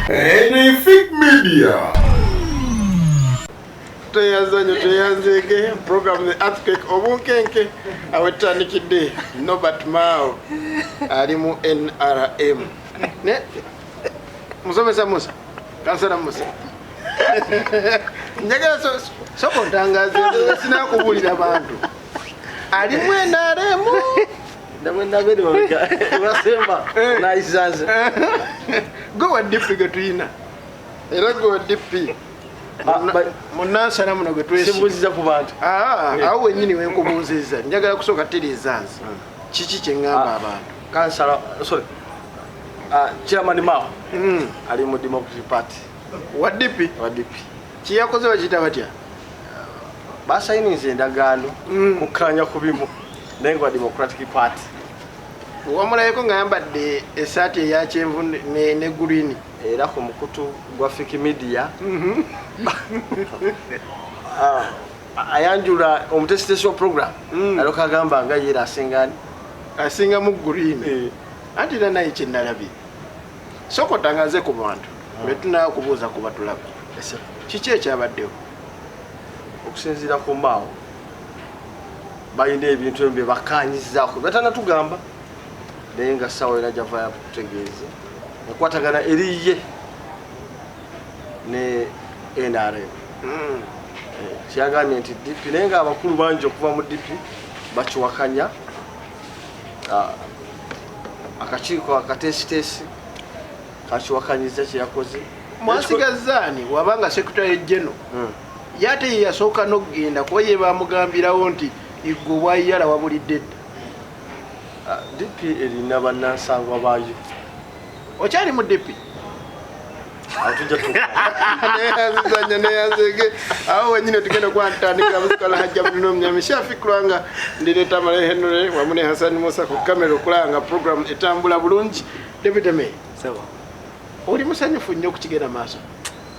Fake media. Tuyanzege program the earthquake obunkenke awetandikidde Nobert Mao ali mu NRM. Ne musomesa Musa kansala Musa njagala so kontangaze sina kubulira abantu ali mu NRM ndamwenda bere basemba na isanze go wa DP gatuyina era go wa DP munasa na muno gwetwesi sibuziza ku bantu awo wenyini wenkubuziza njagala kusoka tirizaanzi kiki kyengamba abantu kansala sorry chairman Mao ali mu Democratic Party wa DP kiyakoze bakita batya basayinize endagaano kukanya kubimu nengo wa Democratic Party wamulaiko ngayambadde esaati eya kyenvu ne green era ku mukutu gwa fake media ayanjula omutesitesio program aloka agamba nga yera asinga mu green anti naye kyendalabye soko tangaze ku bantu betuna kubuuza ku batulabe kiki ekyabaddewo okusinziira ku Mao bayina ebintu ebyo bakanyizaako batana tugamba naye nga sawa era java ya kutegeeza ekwatagana eriye ne NRM kyagambye nti DP naye nga abakulu bangi okuva mu DP bakiwakanya akakiiko akatesitesi kakiwakanyiza kyeyakoze mwasigazaani wabanga secretary general yate yasooka n'okugenda kuba ye bamugambirawo nti igwe bwayala wabulidde DP erina bannansangwa baayo okyali mu DP neyanzege awo wenyine tugenda kwatandika musikala hajja bulino omnyami shafikulanga ndireeta malehenule wamu ne Hassan Musa ku kamera okulanga program etambula bulungi. Deputy Mayor sawa oli musanyufu nnyo okukigenda maaso?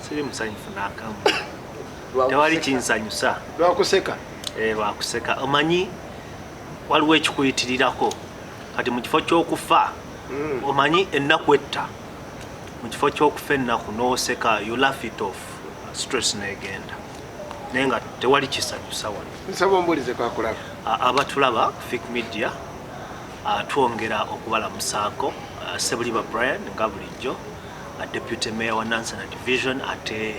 Siri musanyufu n'akamu tewali kinsanyusa lwakuseka lwakuseka omanyi waliwo ekikuyitirirako kati mu kifo ky'okufa omanyi ennaku etta mu kifo ky'okufa ennaku n'oseka you laugh it off stress n'egenda naye nga tewali kisanyusa wano. Nsaba ombulize kwakulaba abatulaba fake media twongera okubalamusaako Sebuliba Brian nga bulijjo Deputy Mayor wa Nansana Division ate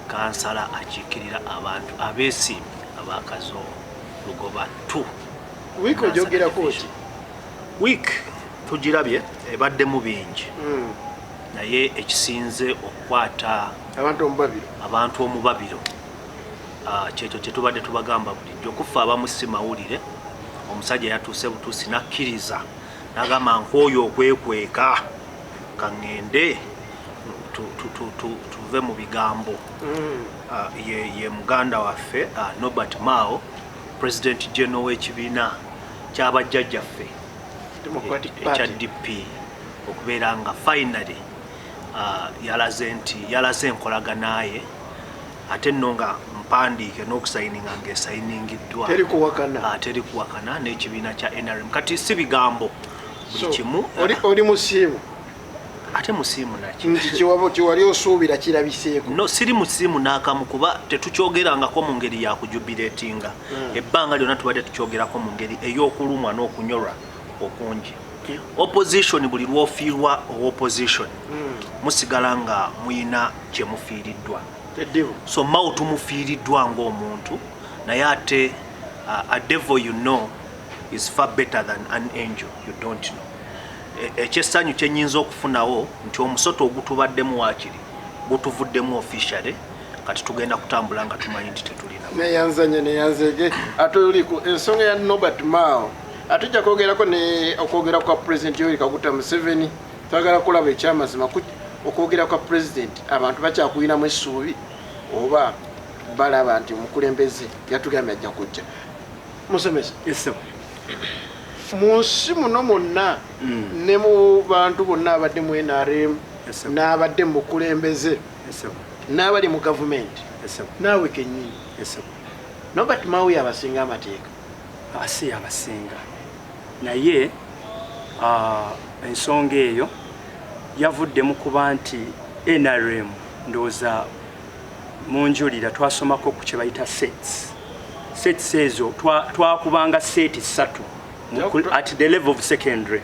kansala akiikirira abantu abeesimbi abakazo lugoba 2 wiiki ojogerako ki? Wiiki tugirabye ebaddemu bingi naye ekisinze okukwata abantu omubabiro kyekyo kyetubadde tubagamba bulijjo okufa abamu si mawulire. Omusajja yatuuse butuusi nakkiriza n'agamba nk'oyo okwekweka kaŋŋende tuve mu bigambo. Ye muganda waffe Nobert Mao President General w'ekibiina ky'abajjajjaffe ekya DP okubeera nga finally yalaze enkolagana ye ate nno nga mpandiike n'okusayininga ng'esayiningiddwa teri kuwakana n'ekibiina kya NRM kati si bigambo buli kimu. Oli musiimu ate musiimu naki kiwali osuubira kirabiseeko? No, siri musiimu n'akamu kuba tetukyogerangako mu ngeri ya kujubileetinga ebbanga lyonna tubadde tukyogerako mu ngeri ey'okulumwa n'okunyolwa okungi. Opposition buli lw'ofiirwa opposition musigala nga muyina kye mufiiriddwa. So Mao tumufiiriddwa ng'omuntu naye ate a devil you know is far better than an angel you don't know. Ekyesanyu kyenyinza okufunawo nti omusoto ogutubaddemu waakiri gutuvuddemu officially kati tugenda kutambula nga tumanyi nti tetulina neyanzege ate oli ku ensonga ya Nobert Mao atujja kwogerako okwogera kwa President Yoweri Kaguta Museveni twagala kulaba ekyamazima okwogera kwa President abantu bakyakuyinamu essuubi oba balaba nti omukulembeze yatugambye ajja kujja. Musomesa munsi muno mwonna ne mu bantu bonna abadde mu NRM n'abadde mu bukulembeze n'abali mu gavumenti naawe kennyini Nobert Mao yabasinga amateeka? Asi yabasinga naye ensonga eyo yavuddemu kuba nti NRM ndoza munjulira twasomako ku kye bayita sets ezo twakubanga set 3 at the level of secondary.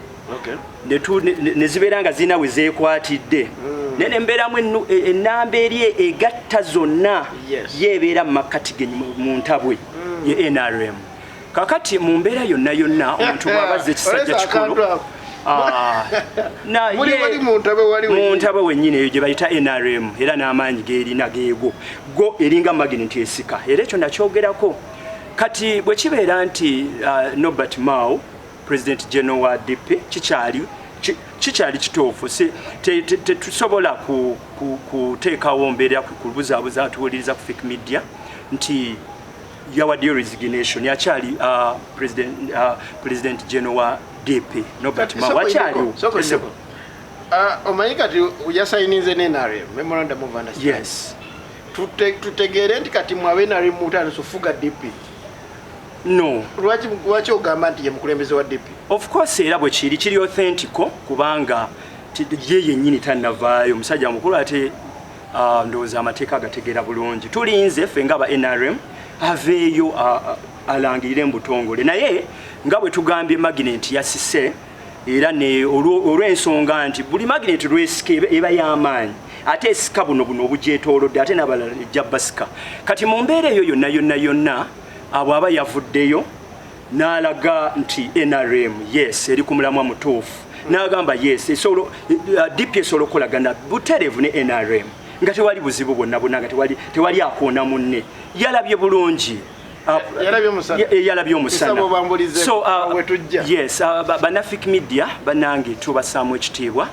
Ne zibeera nga zina we zeekwatidde nene mbeeramu ennamba eri egatta zonna yeebeera mu makkati ge mu ntabwe ye NRM. Kakati mu mbeera yonna omuntu bw'abazza ekisajja kikulu mu ntabe wennyini eyo gye bayita NRM era n'amaanyi geerina geego go eringa magnet esika era ekyo nakyogerako. Kati bwe kibeera nti Norbert Mao President General wa DP kikyali kituufu tetusobola kuteekawo mbeera kubuzaabuza atuwuliriza ku fake media nti yawaddeyo resignation yakyali President General wa DP Norbert Mao akyaliwo. Omanyi kati yasayininze n'NRM memorandum of understanding. Yes. Tutegeere nti kati mwabe NRM mutandise okufuga DP. No. Lwaki ogamba nti ye mukulembeze wa DP? Of course era bwe kiri authentico kubanga ye yennyini tannavaayo musajja mukulu ate ndowooza amateeka agategeera bulungi. Tulinze ffe nga ba NRM aveeyo alangirire mu butongole naye nga bwe tugambye magnet yasise era ne olw'ensonga nti buli magnet lwesika eba y'amaanyi ate esika buno obugyetoolodde ate n'abalala ejja basika. Kati mu mbeera eyo yonna abo aba yavuddeyo n'alaga nti NRM yes eri ku mulamwa mutuufu n'agamba yes DP esobola okukolagana butereevu ne NRM nga tewali buzibu bwonna nga tewali akoona munne yalabye bulungi yalabye omusana. So yes banafik media banange tubasaamu ekitiibwa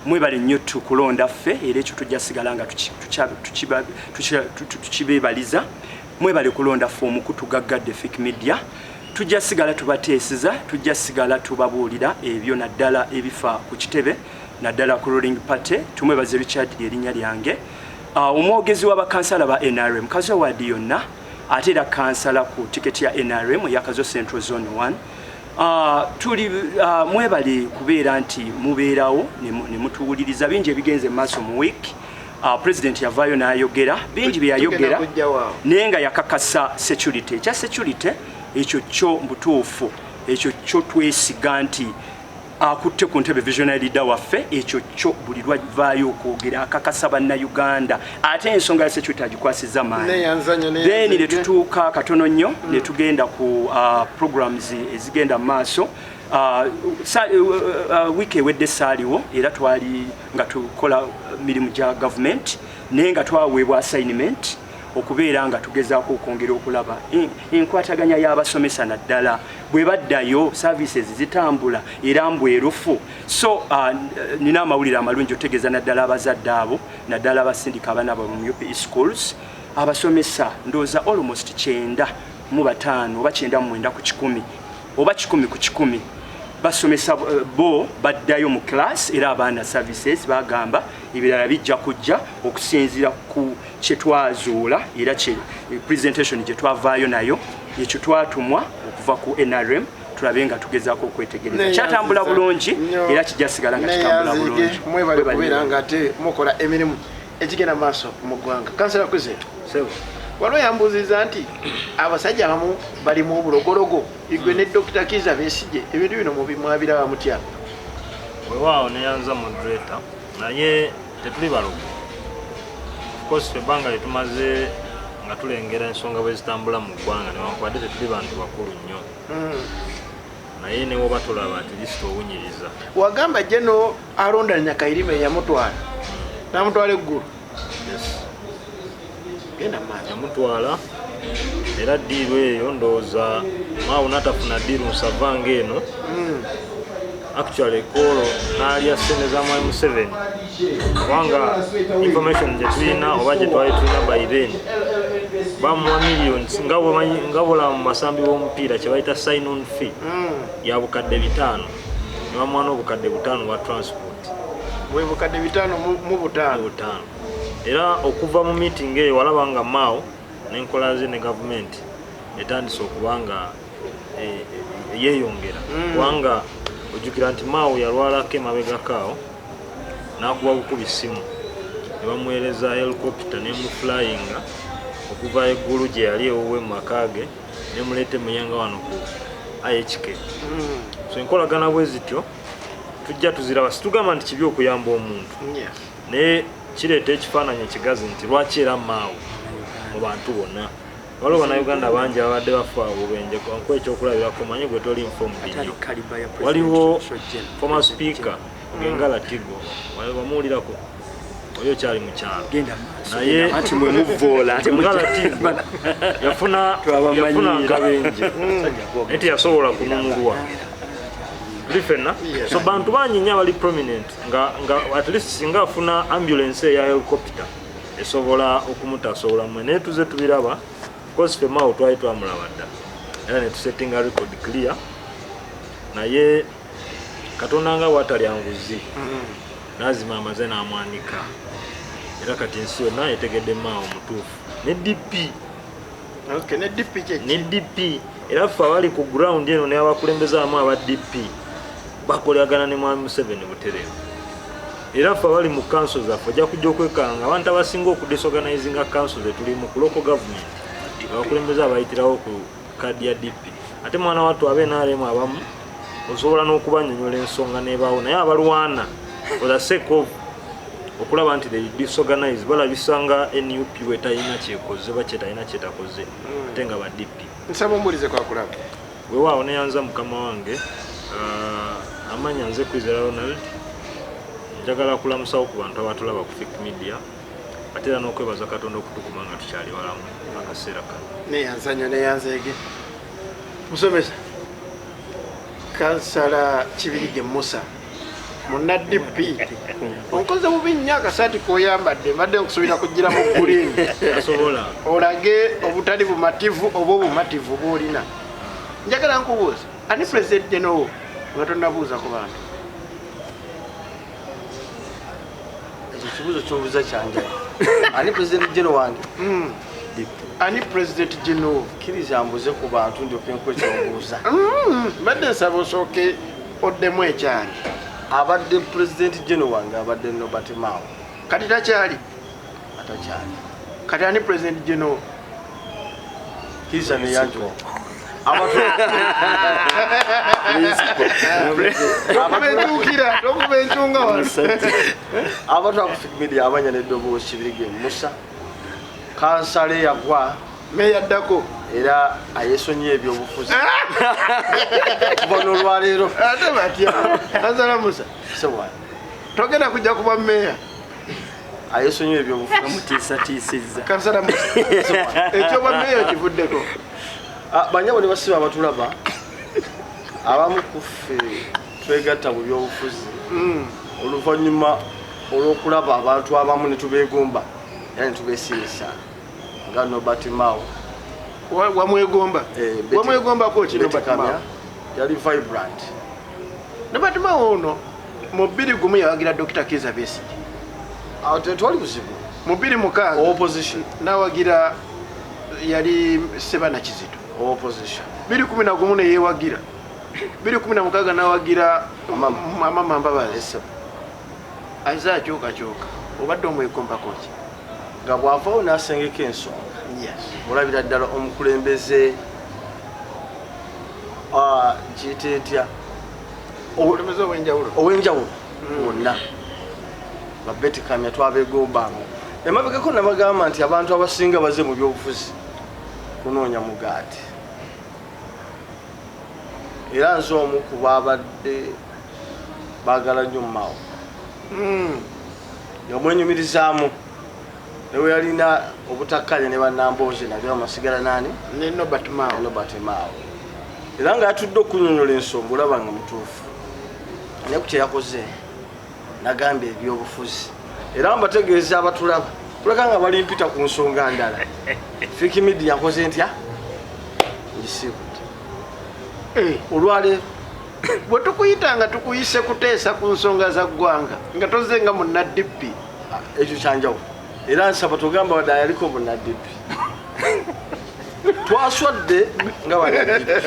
mwebale nnyo tukulonda ffe era ekyo tujja sigala nga tukibeebaliza mwebale kulonda ffe omukutugaggadde fake media tujja sigala tubateesiza tujja sigala tubabuulira ebyo naddala ebifa ku kitebe naddala ku ruling party. Tumwebaze Richard erinnya lyange omwogezi w'abakansala ba NRM Kazo wadi yonna ate era kansala ku tiketi ya NRM ya Kazo Central Zone 1. Tuli mwebale kubeera nti mubeerawo ne mutuwuliriza bingi ebigenze maaso mu week. President yavaayo n'ayogera bingi bye yayogera naye nga yakakasa security. Ekya security ekyo kyo mbutuufu ekyo kyo twesiga nti akutte ku ntebe visionary leader waffe ekyo kyo buli lwavaayo okwogera akakasa bannayuganda ate ensonga ya security agikwasiza maanyi. Then ne tutuuka katono nnyo ne tugenda ku programs ezigenda mu maaso. Wiki ewedde saaliwo era twali nga tukola mirimu gya government naye nga twaweebwa assignment okubeera nga tugezaako okwongera okulaba enkwataganya y'abasomesa naddala bwe baddayo services zitambula era mbwerufu. So nina amawulire amalungi otegeeza naddala abazadde abo naddala abasindika abaana abo mu UP schools abasomesa ndowooza almost 9 mu 5 oba 9 mu 9 ku 10 oba 10 ku 10 basomesa bo baddayo mu class era abaana services bagamba ebirala bijja kujja okusinziira ku kyetwazuula era presentation gye twavaayo nayo ekyo twatumwa okuva ku NRM tulabe nga tugezaako okwetegereza kyatambula bulungi era kijja sigala nga kitambula bulungi. Mwebale kubeera nga ate mukola emirimu ekigenda maaso mu ggwanga. Kansala Kwizeto waliwo yambuuziza nti abasajja abamu bali mu bulogologo igwe ne Dr. Kiza Besigye ebintu bino mwabiraba mutya? Weewaawo neyanza moderator naye tetuli balogo. Of course ebbanga lyetumaze nga tulengera ensonga bwe zitambula mu ggwanga newankubadde tetuli bantu bakulu nnyo naye ne woba tulaba nti lisita owunyiriza. Wagamba General alonda Nyakairime yamutwala n'amutwala eggulu. Yamutwala era ddiiru eyo ndowooza Mao natafuna ddiiru nsavanga eno actually kolo n'alya ssente za Mwai Museveni kubanga information gye tulina oba gye twali tulina by then bamuwa millions nga bula mu masambi b'omupiira kye bayita sign on fee ya bukadde 5 ne bamuwa n'obukadde 5 bwa transport. Bwe bukadde 5 mu 5 era okuva mu meeting eyo walaba nga Mao n'enkola ze ne government etandise okubanga yeeyongera kubanga ojjukira nti Mao yalwalako emabegakaawo n'akuba bukubi ssimu ne bamuweereza helicopter ne mu flying okuva eggulu gye yali ewuwe mu maka ge ne muleete muyanga wano ku IHK. So enkolagana bwe zityo tujja tuziraba, situgamba nti kibi okuyamba omuntu naye kireeta ekifaananyi ekigazi nti lwaki era Mao mu bantu bonna. Waliwo bannayuganda bangi ababadde bafa obubenje nkuwa ekyokulabirako manyi gwe toli informed nnyo. Waliwo former speaker Ngengala Tigo bamuwulirako oyo kyali mu kyalo naye Ngengala Tigo yafuna akabenje naye teyasobola kununulwa Lifena. So bantu bangi nnyo abali prominent nga at least singa afuna ambulance eya helicopter esobola okumuta mwe naye tuze tubiraba because fe Mao twali twamulaba dda era ne tusettinga record clear naye Katonda nga watali anguzi lazima amaze n'amwanika era kati ensi yonna etegedde Mao mutuufu ne DP. Okay, ne DP era ffe abali ku ground eno ne abakulembeza amu aba DP bakolagana ne Mwami Museveni butereevu. Era ffe abali mu council zaffe ojja kujja okwekanga abantu abasinga okudisorganizinga council zetuli mu ku local government abakulembeza abayitirawo ku kadi ya DP. Ate mwana wattu abenaremu abamu osobola n'okubanyonyola ensonga n'ebaawo naye abalwana for the sake of okulaba nti they disorganize balabisanga NUP wetalina kyekoze bakyetalina kyetakoze ate nga ba DP. Nsaba ombulize kwa kulaba weewaawo neyanza mukama wange amanya nze Kwizera Ronald njagala kulamusawo ku bantu abatulaba ku Fake Media ate era n'okwebaza Katonda okutukuma nga tukyali balamu akaseera kano. Neyanza nnyo neyanzeege musomesa Kansala Kibirige Musa muna DP onkoze bubi nnyo akasaati koyambadde mbadde nkusuubira kugira mu green asobola olage obutali bumativu oba obumativu bw'olina. Njagala nkubuuza ani president genowo nga tonnabuuza ku bantu? Ekyo kibuuzo ky'obuuza kyanja ani president general wange? Ani president genowo? Kkiriza mbuze ku bantu ndyoke nkuwe ekyobuuza. Mbadde nsaba osooke oddemu ekyali. Abadde president general wange abadde Robert Mao. Kati takyali? Atakyali. Kati ani president genowo? Kkiriza neyanjula okubentunga abantu aku Fake Media abanya n'eddoboozi Kibirige Musa kansala yagwa meyaddako era ayesonye ebyobufuzi kuva n'olwaleero ate batya kansala Musa sewa togenda kujja kuba meya ayesonye ebyobufuzi amutiisatiisizza kansala Musa ekyoba meya kivuddeko. Banyabo ne basiba abatulaba abamu ku ffe twegatta mu byobufuzi oluvannyuma olw'okulaba abantu abamu ne tubeegomba era ne tubeesiimisa nga Robert Mao. Wamwegomba? Wamwegombako ki Robert Mao? Yali vibrant. Robert Mao ono mu 2001 yawagira Dr. Kizza Besigye. Tetwali buzibu. Mu 2006 opposition n'awagira yali Sebana Kizito. Opposition 2011 ne yeewagira 2016 n'awagira Mama Mbabazi. Aiza akyukakyuka obadde omwegombako ki? Nga bw'avaawo n'asengeka ensonga. Mulabira ddala omukulembeze kiyite etya obulemezi ow'enjawulo bonna babeti kamya twabeegombamu emabegako nabagamba nti abantu abasinga baze mu byobufuzi kunoonya mugaati era nze omu ku baabadde baagala nnyo Mao yamwenyumirizaamu newe yalina obutakkalya ne bannambooze nagera masigala nani ne Robert Mao era nga yatudde okunyonyola ensonga olaba nga mutuufu naye ku kye yakoze nagambye ebyobufuzi era mbategeeza abatulaba tuleka nga bali mpita ku nsonga ndala Fake Media yakoze ntya ngisiibudde olwaleero bwe tukuyita nga tukuyise kuteesa ku nsonga za ggwanga nga toze nga munna DP ekyo kyanjawulo era nsaba tugamba wadde yaliko munna DP twaswadde nga banna DP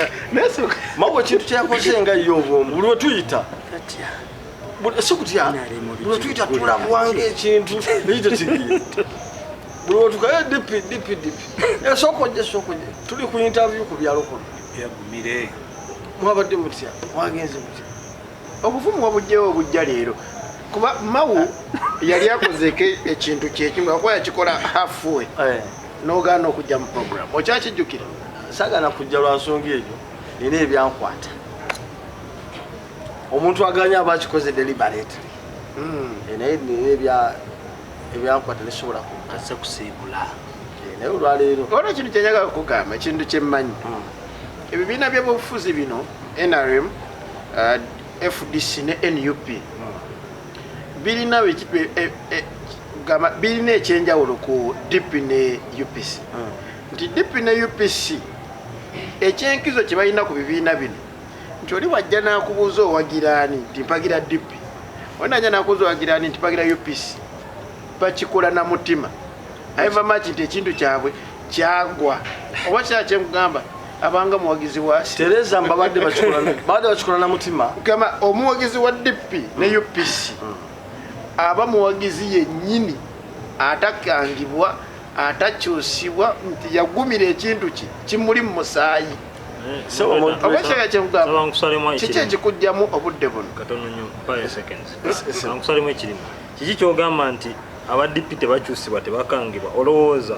Mao ekintu kyeyakoze nga ye obwomu buli we tuyita sekutya bwe tuyita tulabuwanga ekintu ekyo tekiri bwe tukaye dipi esokojje tuli ku interview ku byalo kuno yagumire mwabadde mutya mwagenze mutya obuvumu wabujjewo obujja leero kuba Mao yali akozeko ekintu kyekimu akuba yakikola halfway n'ogaana okujja mu program okyakijjukira sagana kujja lwa nsonga eyo nina ebyankwata omuntu aganya abakikoze deliberate naye nina ebyankwata nesobola ase kusiibula naye olwaleero olwo ekintu kyenjagala okugamba ekintu kyemmanyi ebibiina by'obufuzi bino NRM FDC ne NUP birina ekyenjawulo ku DP ne UPC nti DP ne UPC ekyenkizo kye balina ku bibiina bino nti oli wajja n'akubuuza owagiraani nti mpagira DP oli najja n'akubuuza owagiraani nti mpagira UPC bakikola na mutima aiva maki nti ekintu kyabwe kyagwa oba kyaa kyemugamba abanga muwagizi wa Tereza mbabadde bakikola na mutima kama omuwagizi wa DP ne UPC aba muwagizi yennyini atakangibwa atakyusibwa nti yagumira ekintu kimuli mu musaayi obakyaga kyemugamba kiki ekikujjamu obudde buno katono nnyo 5 seconds ankusalemu ekirimu kiki kyogamba nti aba DP tebakyusibwa tebakangibwa olowooza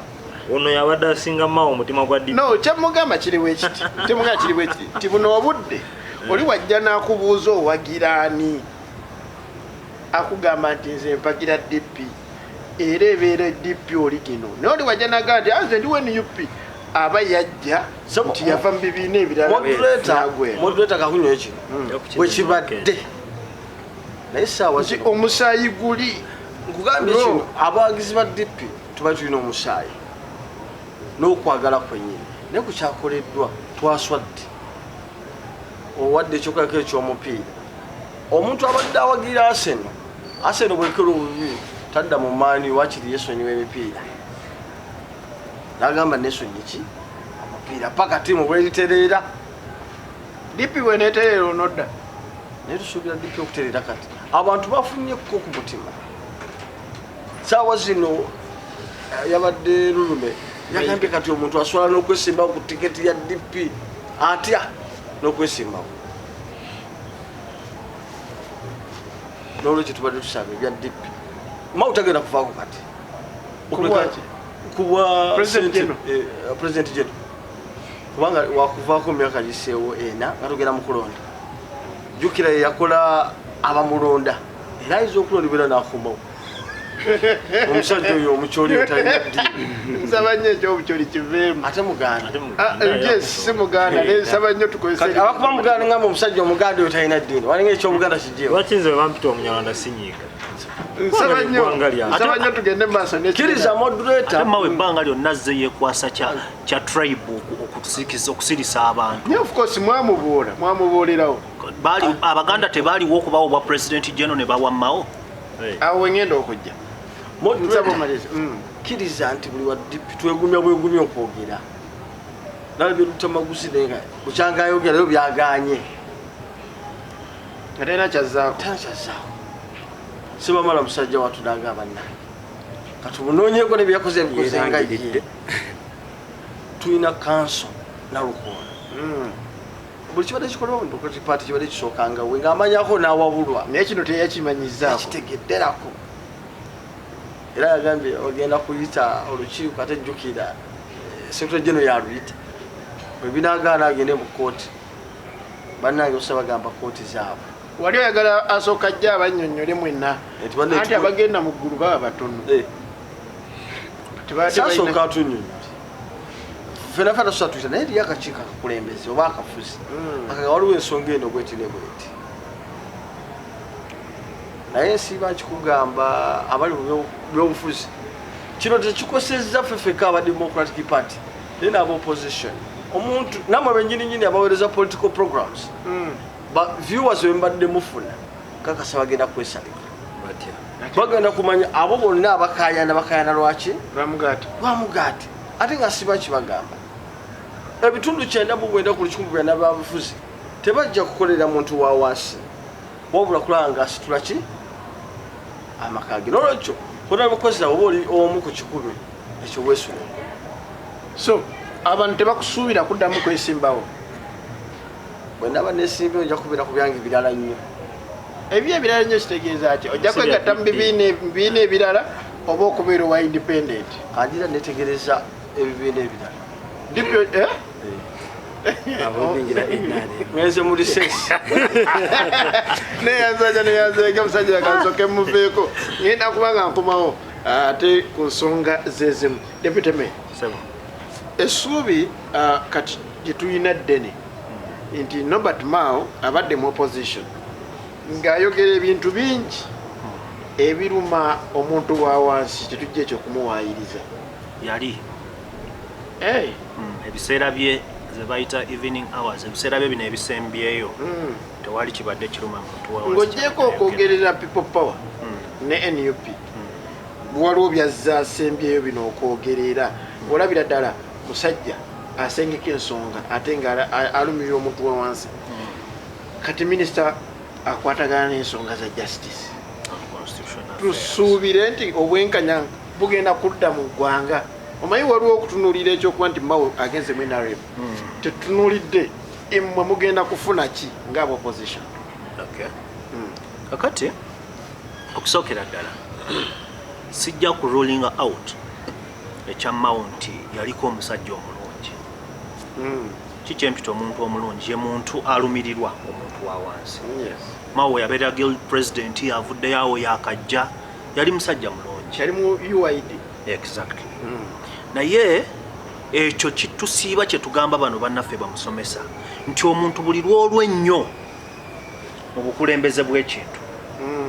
ono yabadde asinga Mao omutima gwa DP no kyemugamba kiriwo ekiti kyemugamba kiriwo ekiti nti buno obudde oli wajja n'akubuuza owagiraani akugamba nti nze mpagira DP era ebeera DP oli kino naye oli wajja n'agamba nti anze ndiwe NUP aba yajja nti yava mu bibiina ebirala moduleta kakunywa ekino bwe kibadde naye saawa nti omusaayi guli nkugambye kino abawagizi ba DP tuba tulina omusaayi n'okwagala kwennyini naye ku kyakoleddwa twaswadde owadde ekyokulako ekyomupiira omuntu abadde awagira Arsenal bwekera obubi tadda mu maani wakiri yesonyiwa emipiira nagamba nesonyi ki omupiira paka tiimu bweritereera DP weneeterera onodda naye tusuubira DP okutereera kati abantu bafunyeko ku mutima saawa zino yabadde lulume yagambye kati omuntu asobola n'okwesimbawo ku tiketi ya DP atya n'okwesimbawo n'olwekyo tubadde tusaba ebya DP Mao tagenda kuvaako kati kubwa president general kubanga wakuvaako myaka giseewo ena nga tugenda mu kulonda jjukira yakola abamulonda era ayinza okulondebera n'akomawo omusajja oyo omukyoli otalina ddiini nsaba nnyo ekyobukyoli kiveemu ate muganda yes si muganda naye nsaba nnyo tukozese abakuba muganda ngamba omusajja omuganda oyo talina ddiini walinga ekyobuganda kijjeewo lwaki nze bampita omunyalanda sinyiiga nsaba nnyo tugende maaso kkiriza modulator Mao ebbanga lyonna azze yeekwasa kya tribe okusirisa abantu ne of course mwamubuulirawo abaganda tebaaliwo okubawa obwa president general ne bawa Mao awo wengenda okujja kkiriza nti buli wa DP twegumya bwegumya okwogera nawe byolutamaguzi nenga bukyanga ayogera yo byaganye atena kyazzaako sibamala musajja watu nanga banna katubunoonyeko ne byakoze ebikozenga ye tulina kanso nalukola buli kibadde kikolebwa ndokati paati kibadde kisookanga we ng'amanyako n'awabulwa naye kino teyakimanyizaako kitegedderako era yagambye ogenda kuyita olukiiko ate jjukira secretary general yaluyita bwe binagaana agende mu kooti bannange osa bagamba kooti zaabwe wali oyagala asooka ajja abannyonnyole mwenna anti abagenda mu ggulu baba batono sasooka atunyonnyole fena fena tusa tuyita naye eriyo akakiiko akakulembeze oba akafuzi akaga waliwo ensonga eno bwetine bweti naye nsiiba nkikugamba abali mu byobufuzi kino tekikosezza ffeffeka aba democratic party naye n'aba opposition omuntu namwe bennyininyini abaweereza political programs viewers bembadde mufuna kakasa bagenda kwesalika bagenda kumanya abo bonna abakayana lwaki lwamugaati ate nga siba kibagamba ebitundu 9 ku 100 byabufuzi tebajja kukolera muntu wa wansi wabula kulanga asitula ki amakage nolwekyo kona mukozesa oba oli omu ku kikulu ekyo weesula. So abantu tebakusuubira kuddamu kwesimbawo. bwe ndaba nesimbawo nja kubeera ku byange birala nnyo. Ebyo ebirala nnyo kitegeeza ki? Ojja kwegatta mu bibiina ebirala oba okubeera owa independent? Kandira netegereza ebibiina ebirala. Ngenze mu lisesi neyanzaja omusajja kansoke muveeko ngenda kubanga nkomawo ate ku nsonga zezimu. Deputy Mayor, essuubi kati gyetulina ddene nti Norbert Mao abadde mu opposition ng'ayogera ebintu bingi ebiruma omuntu wa wansi tetujja ekyo kumuwaayiriza. Yali ebiseera bye ze bayita evening hours, ebiseera bye bino ebisembyeyo tewali kibadde kiruma muntu wa wansi. Ng'ogyeko okwogerera people power ne NUP waliwo byazza asembyeyo bino okwogerera olabira ddala musajja asengeka ensonga ate nga alumirira omuntu wa wansi. Kati minisita akwatagana n'ensonga za justice. Tusuubire nti obwenkanya bugenda kudda mu ggwanga. Omanyi waliwo okutunuulira ekyokuba nti Mao agenze mu NRM. Tetunuulidde mmwe mugenda kufuna ki ng'aba opposition. Kakati okusookera ddala sijja ku ruling out ekya Mao nti yaliko omusajja omulungi. Kikyempita omuntu omulungi ye muntu alumirirwa omuntu wa wansi. Mao yabeera guild president, avuddeyo awo yakajja, yali musajja mulungi. Yali mu UID. Exactly. Naye ekyo kitusiiba kye tugamba bano bannaffe bamusomesa nti omuntu buli lw'olwennyo mu bukulembeze bw'ekintu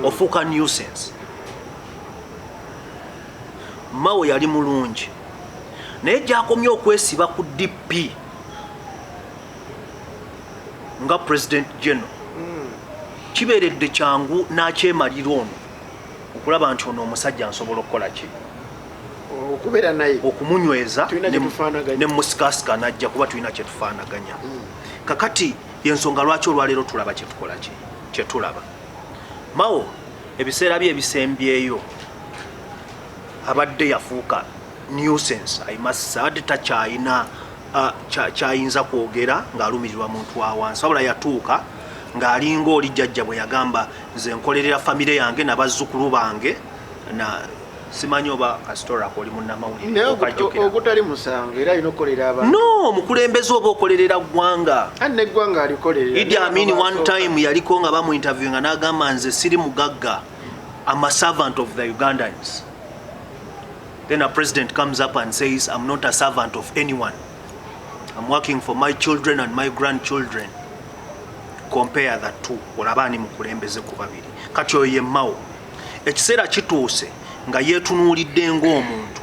ofuuka nuisance. Mao yali mulungi naye gy'akomye okwesiba ku DP nga president general kibeeredde kyangu n'akyemalira ono okulaba nti ono omusajja nsobola okukola ki okubeera naye okumunyweza ne musikasika najja kuba tulina kye tufaanaganya. Kakati yensonga lwaki olwaleero tulaba kye tukola ki kye tulaba. Mao ebiseera bye ebisembyeyo abadde yafuuka nuisance. Ayimasa abadde takyayina kyayinza kwogera ng'alumirirwa muntu wa wansi, wabula yatuuka ng'alinga oli jjajja bwe yagamba nze nkolerera famire yange n'abazzukulu bange na simanyi oba kasitola oli munnamawulire ogutali musango era alina okukolera abantu. No, mukulembeze oba okolerera ggwanga. Neggwanga alikolerera. Idi Amin one time yaliko nga bamu interview nga n'agamba nze siri mugagga, I'm a servant of the Ugandans. Then a president comes up and says I'm not a servant of anyone, I'm working for my children and my grandchildren. Compare that two. Olabani mukulembeze ku babiri. Kati oyo ye Mao ekiseera kituuse nga yeetunuulidde ng'omuntu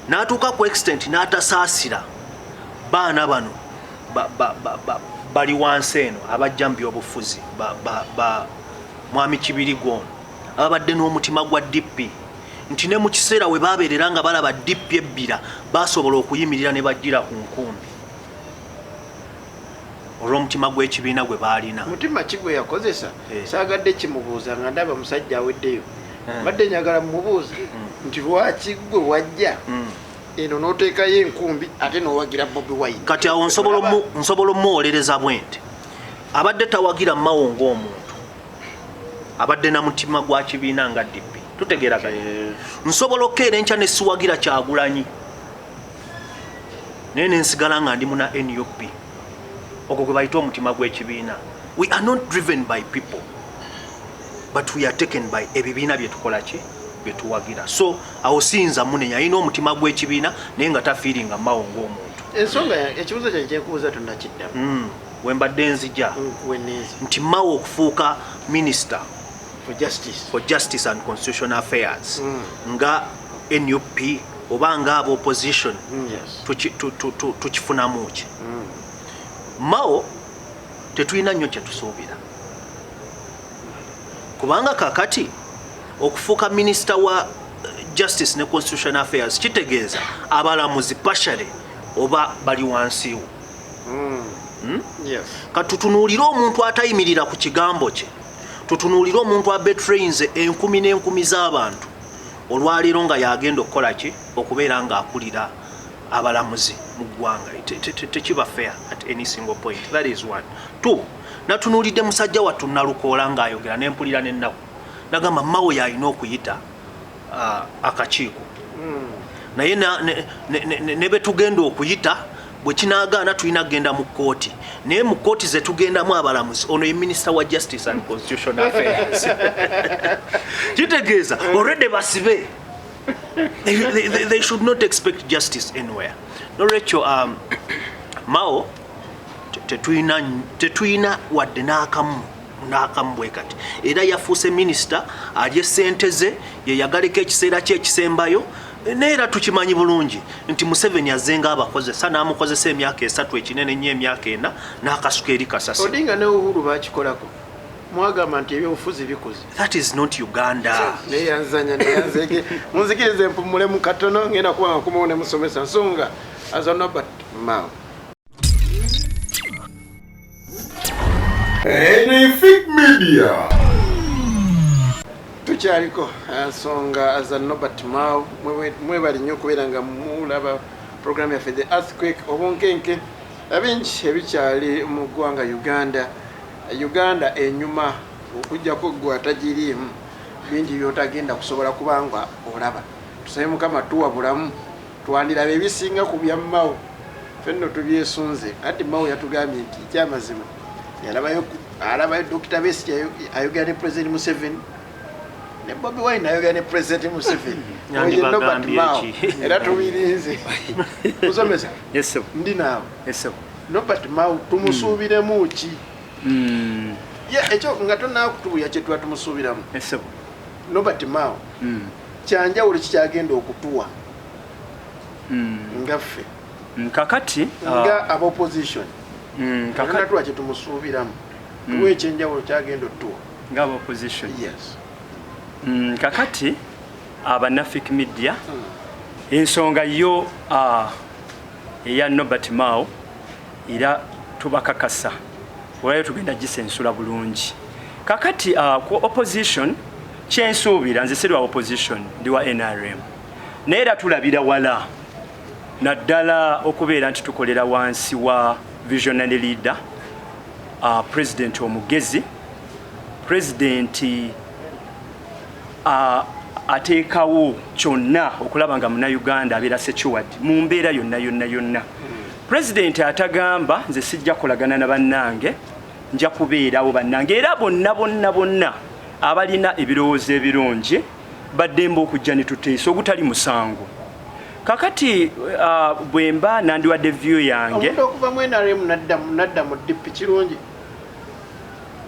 n'atuuka ku extent n'atasaasira baana bano bali wansi eno abajja mu byobufuzi mwami Kibirigwa ono ababadde n'omutima gwa DP nti ne mu kiseera we baabeerera nga balaba DP ebbira baasobola okuyimirira ne bajjira ku nkumbi olw'omutima gw'ekibiina gwe baalina. Mutima ki gwe yakozesa? Saagadde kimubuuza nga ndaba musajja aweddeyo. Badde njagala mumubuuza nti lwaki gwe wajja eno n'oteekayo enkumbi ate n'owagira Bobi Wine. Kati awo nsobola omuwolereza bwente abadde tawagira Mao ng'omuntu, abadde na mutima gwa kibiina nga DP. Tutegeeraganye. Nsobola okkeera enkya ne siwagira Kyagulanyi naye ne nsigala nga ndi muna NUP. Ogwo gwe bayita omutima gw'ekibiina. We are not driven by people, but we are taken by ebibiina bye tukola ki bye tuwagira. So awo siyinza munenya alina omutima gw'ekibiina naye nga tafiiringa Mao ng'omuntu. Ensonga ekibuuzo kyange kyenkubuuza tonnakiddamu. We mbadde nzija nti Mao okufuuka minister for justice and constitutional affairs nga NUP oba nga aba opposition tukifunamu ki? Mao tetulina nnyo kye tusuubira kubanga kakati okufuuka minisita wa justice ne constitutional affairs kitegeeza abalamuzi pashale oba bali wansiwo. Yes. Katutunuulira omuntu atayimirira ku kigambo kye. Tutunuulira omuntu abetrainze enkumi n'enkumi z'abantu. Olwaleero nga yagenda okukola ki okubeera ng'akulira abalamuzi mu ggwanga. Tekiba fair at any single point. That is one. Two, natunuulidde musajja wattu Nalukoola ng'ayogera n'empulira n'ennaku. Nagamba Mao yalina okuyita akakiiko. Naye ne betugenda okuyita bwe kinaagaana tulina kugenda mu kkooti. Naye mu kkooti ze tugendamu abalamuzi ono ye Minister wa Justice and Constitutional Affairs. Kitegeeza already basibe. They should not expect justice anywhere. No, Rachel, Mao tetuyina wadde n'akamu bwe kati. Era yafuuse minisita alye ssente ze yeyagaleko ekiseera kye ekisembayo. Neera tukimanyi bulungi nti Museveni azenga abakozesa n'amukozesa emyaka 3 ekinene nnyo emyaka 4 n'akasuka eri kasasi. Odinga ne Uhuru bakikolako. Mwagamba nti ebyobufuzi bikuze. That is not Uganda. Neyanzanya neyanzege. Munzikirize mpumule mu katono ngenda kuba nkumawo ne musomesa nsonga Robert Mao. Anything Media. Tukyaliko nsonga Robert Mao mwe bali nnyo okubeera nga mulaba program yaffe the earthquake obunkenke ebingi ebikyali mu ggwanga Uganda enyuma okujjako gwe atagiriimu bingi byotagenda kusobola kubanga olaba. Tusabe Mukama tuwa bulamu twandiraba ebisinga ku bya Mao fenno tubyesunze. Kati Mao yatugambye nti kyamazima alabayo Dr. Besigye ayogera ne President Museveni ne Bobi Wine ayogera ne President Museveni. Robert Mao era tubirinze usomesa. Yes sir. Ndi naawe. Yes sir. Robert Mao tumusuubiremu ki? Ekyo nga tonnakutubuya kye tuba tumusuubiramu. Yes sir. Robert Mao kyanjawulo kikyagenda okutuwa ngaffe kakati nga aba opposition kakati tuwa kye tumusuubiramu tuwe ekyenjawulo kyagenda otuwa nga aba opposition. Yes. Kakati abanafik media ensonga yo eya Robert Mao era tubakakasa olwayo tugenda gisensula bulungi. Kakati ku opposition kyensuubira nze siri wa opposition ndi wa NRM naye era tulabira wala naddala okubeera nti tukolera wansi wa visionary leader president omugezi president ateekawo kyonna okulaba nga Munnayuganda abeera secured mu mbeera yonna. President atagamba nze sijja kolagana na bannange nja kubeerawo bannange era bonna abalina ebirowoozo ebirungi baddemba okujja ne tuteesa ogutali musango. Kakati bwemba nandiwadde view yange okuva mu NRM nadda mu DP kirungi.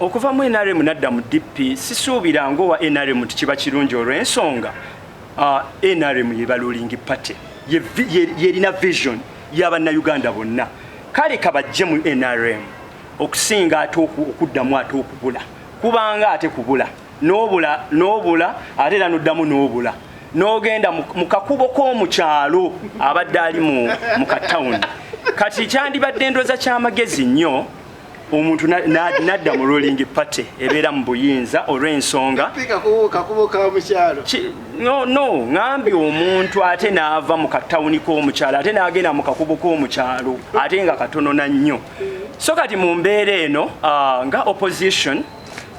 Okuva mu NRM nadda mu DP sisuubira ngowa NRM nti kiba kirungi olw'ensonga NRM ye balulingi party yerina vision y'Abannayuganda bonna. Kale kabajje mu NRM okusinga ate okuddamu ate okubula kubanga ate kubula n'obula ate era n'oddamu n'obula n'ogenda mu kakubo k'omukyalo abadde ali mu katawuni. Kati kyandibadde ndooza ky'amagezi nnyo omuntu nadda mu ruling party ebeera mu buyinza olw'ensonga kakubo k'omukyalo. No ngambye omuntu ate n'ava mu katawuni k'omukyalo ate n'agenda mu kakubo k'omukyalo ate nga katonona nnyo. So kati mu mbeera eno nga opposition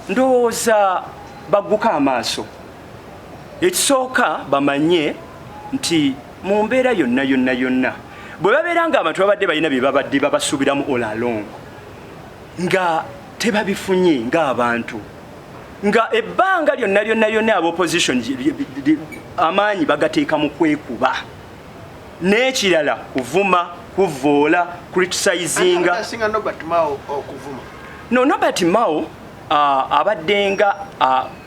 ndowooza bagguka amaaso. Ekisooka bamanye nti mu mbeera yonna bwe babeera nga abantu babadde balina bye babadde babasuubiramu all along nga tebabifunye ng'abantu nga ebbanga lyonna aba opposition amaanyi bagateeka mu kwekuba n'ekirala kuvuma kuvoola criticizinga. Robert Mao okuvuma. No, Robert Mao abaddenga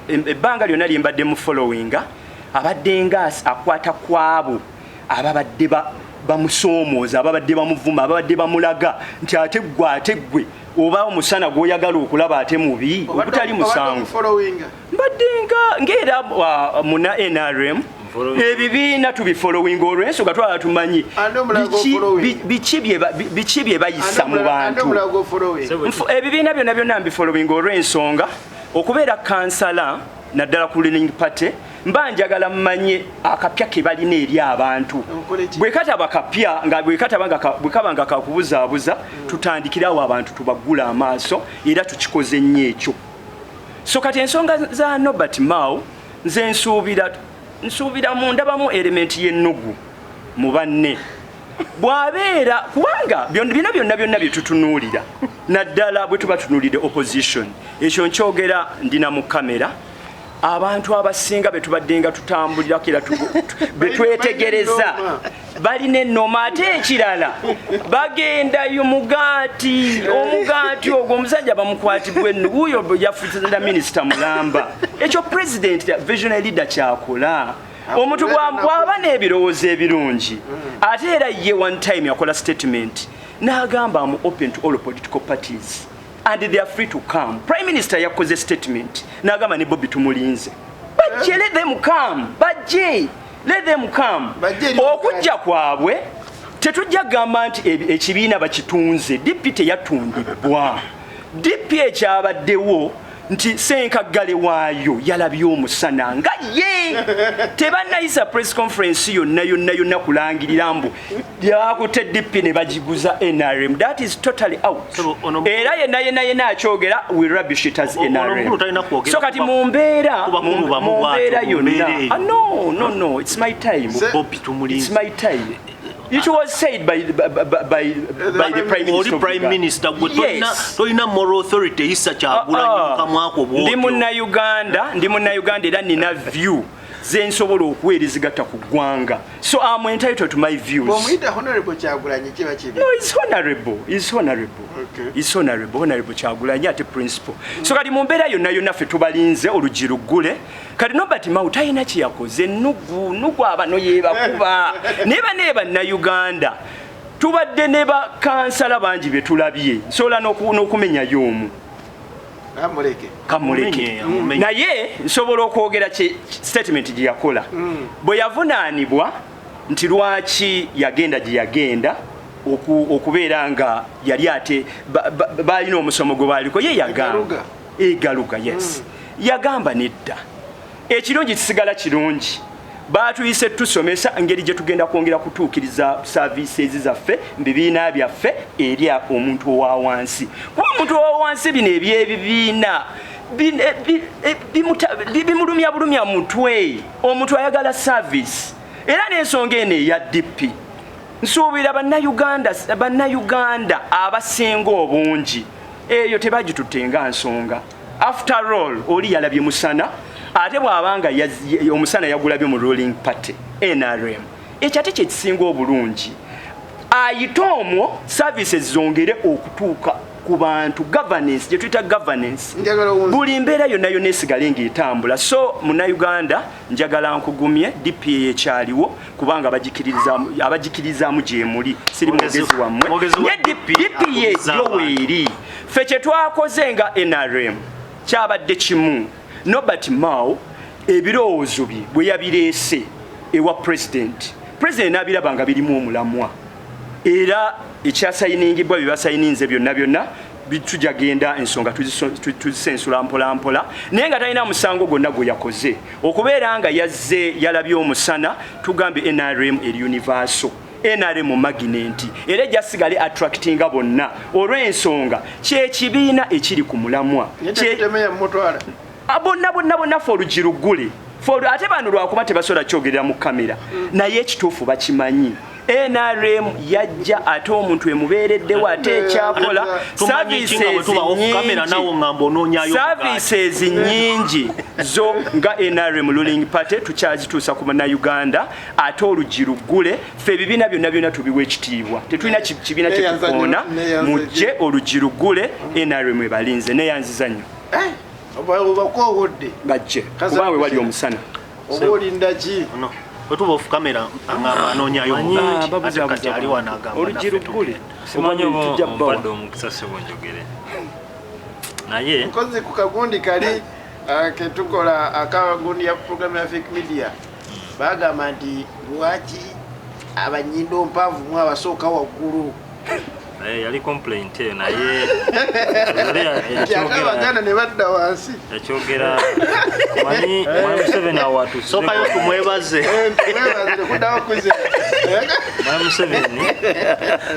ebbanga lyonna lyembadde mu followinga abaddenga akwata kwabo ababadde bamusoomooza ababadde bamuvuma ababadde bamulaga nti ate gwe oba omusana gw'oyagala okulaba ate mubi ogutali musango. Mbaddenga ng'era muna NRM ebibiina tubifollowing olw'ensonga twala tumanyi biki bye bayisa mu bantu ebibiina byonna byonna mbifollowing olw'ensonga okubeera kansala naddala ku ruling party mba njagala mmanye akapya ke balina eri abantu bwe kataba kapya nga bwe kaba nga kakubuzaabuza tutandikirawo abantu tubagula amaaso era tukikoze nnyo ekyo so kati ensonga za Norbert Mao nze nsuubira mu ndabamu elementi y'ennugu mu banne bw'abeera kubanga byonna bye tutunuulira naddala bwe tuba tunuulidde opposition ekyo nkyogera ndina mu kamera abantu abasinga betubaddenga tutambulira kira betwetegereza balina ennoma ate ekirala bagenda omugaati ogwo omusajja bamukwatibwa ennuguyo yafuza minisita mulamba ekyo president visionary leader kyakola omuntu bw'aba n'ebirowoozo ebirungi ate era ye one time yakola statement n'agamba mu open to all political parties and they are free to come. Prime Minister yakoze statement nagamba ne Bobby tumulinze bajje let them come let them come okujja kwabwe tetujja gamba nti ekibiina bakitunze DP teyatundibwa DP ekyabaddewo nti Senkaggale waayo yalabye omusana nga ye tebannayisa press conference yonna kulangirira mbu yakutte DP ne bagiguza NRM. That is totally out. Era yenna akyogera we rubbish it as NRM. So kati mu mbeera yonna no it's my time. It's my time. It was said by the Prime Minister. Yes. Toina moral authority isa kyagula nyimukamwako bwo. Ndi munnayuganda era nina view zensobola okuweerezigata ku ggwanga. So I'm entitled to my views. Bomuyita honorable Kyagulanyi kiba kibi. No, it's honorable. Okay. It's honorable Kyagulanyi ate principle. So kati mu mbeera yonna ffe tubalinze olugirugule. Kati Norbert Mao talina kyeyakoze nugu abano yebakuba neba Uganda tubadde ne ba kansala bangi betulabye nsobola n'okumenya y'omu kamuleke naye nsobola okwogera statement gye yakola bwe yavunaanibwa nti lwaki yagenda gye yagenda okubeera nga yali ate balina omusomo gwe baaliko ye yagamba egaluga yes yagamba nedda ekirungi kisigala kirungi batuyise tusomesa ngeri gye tugenda kwongera kutuukiriza services zaffe mbibiina byaffe eri omuntu owa wansi kuba omuntu owa wansi bino ebyebibiina bimulumya mutwe omuntu ayagala service era n'ensonga eno eya DP nsuubira bannayuganda abasinga obungi eyo tebagitutenga nsonga after all oli yalabye musana ate bw'abanga omusana yagulabye mu ruling party NRM ekyo ate kyekisinga obulungi ayita omwo services zongere okutuuka ku bantu governance gye tuyita governance buli mbeera yonna esigale ng'etambula so munnayuganda njagala nkugumye DP ekyaliwo kubanga abagikirizaamu gyemuli siri mugezi wammwe ye DP yejjo weeri ffe kye twakoze nga NRM kyabadde kimu Norbert Mao ebirowoozo bye bwe yabireese ewa president n'abiraba nga birimu omulamwa era ekyasayiningibwa bye basayininze byonna bitujagenda ensonga tuzisensula mpola naye nga talina musango gwonna gwe yakoze okubeera nga yazze yalabye omusana tugambe NRM eri universal NRM magnet era jasigale attractinga bonna olw'ensonga kyekibiina ekiri ku mulamwa bonna ffe olugirugule ate bano lwakuba tebasobola kyogerera mu kamera naye ekituufu bakimanyi NRM yajja ate omuntu emubeereddewo ate ekyakola services nyingi zo nga NRM ruling party tukyazituusa ku bannayuganda ate olugirugule ffe ebibiina byonna tubiwa ekitiibwa tetulina kibiina kyekukoona mujje olugirugule NRM ebalinze neyanziza nnyo bajje kubawe wali omusana obolindaki otuba ofu kamera angamba anoonyayo ate kati aliwo anagamba olugirugule simanyi omupadde omukisa sebonjogere naye nkozi ku kagundi kali ketukola akagundi ya program ya fake media bagamba nti lwaki abanyindo mpavu mu abasooka waggulu yali complaint eyo naye abaganda ne badda wansi yakyogera manyi Museveni awatu sokayo kumwebaze kudawo kuze Museveni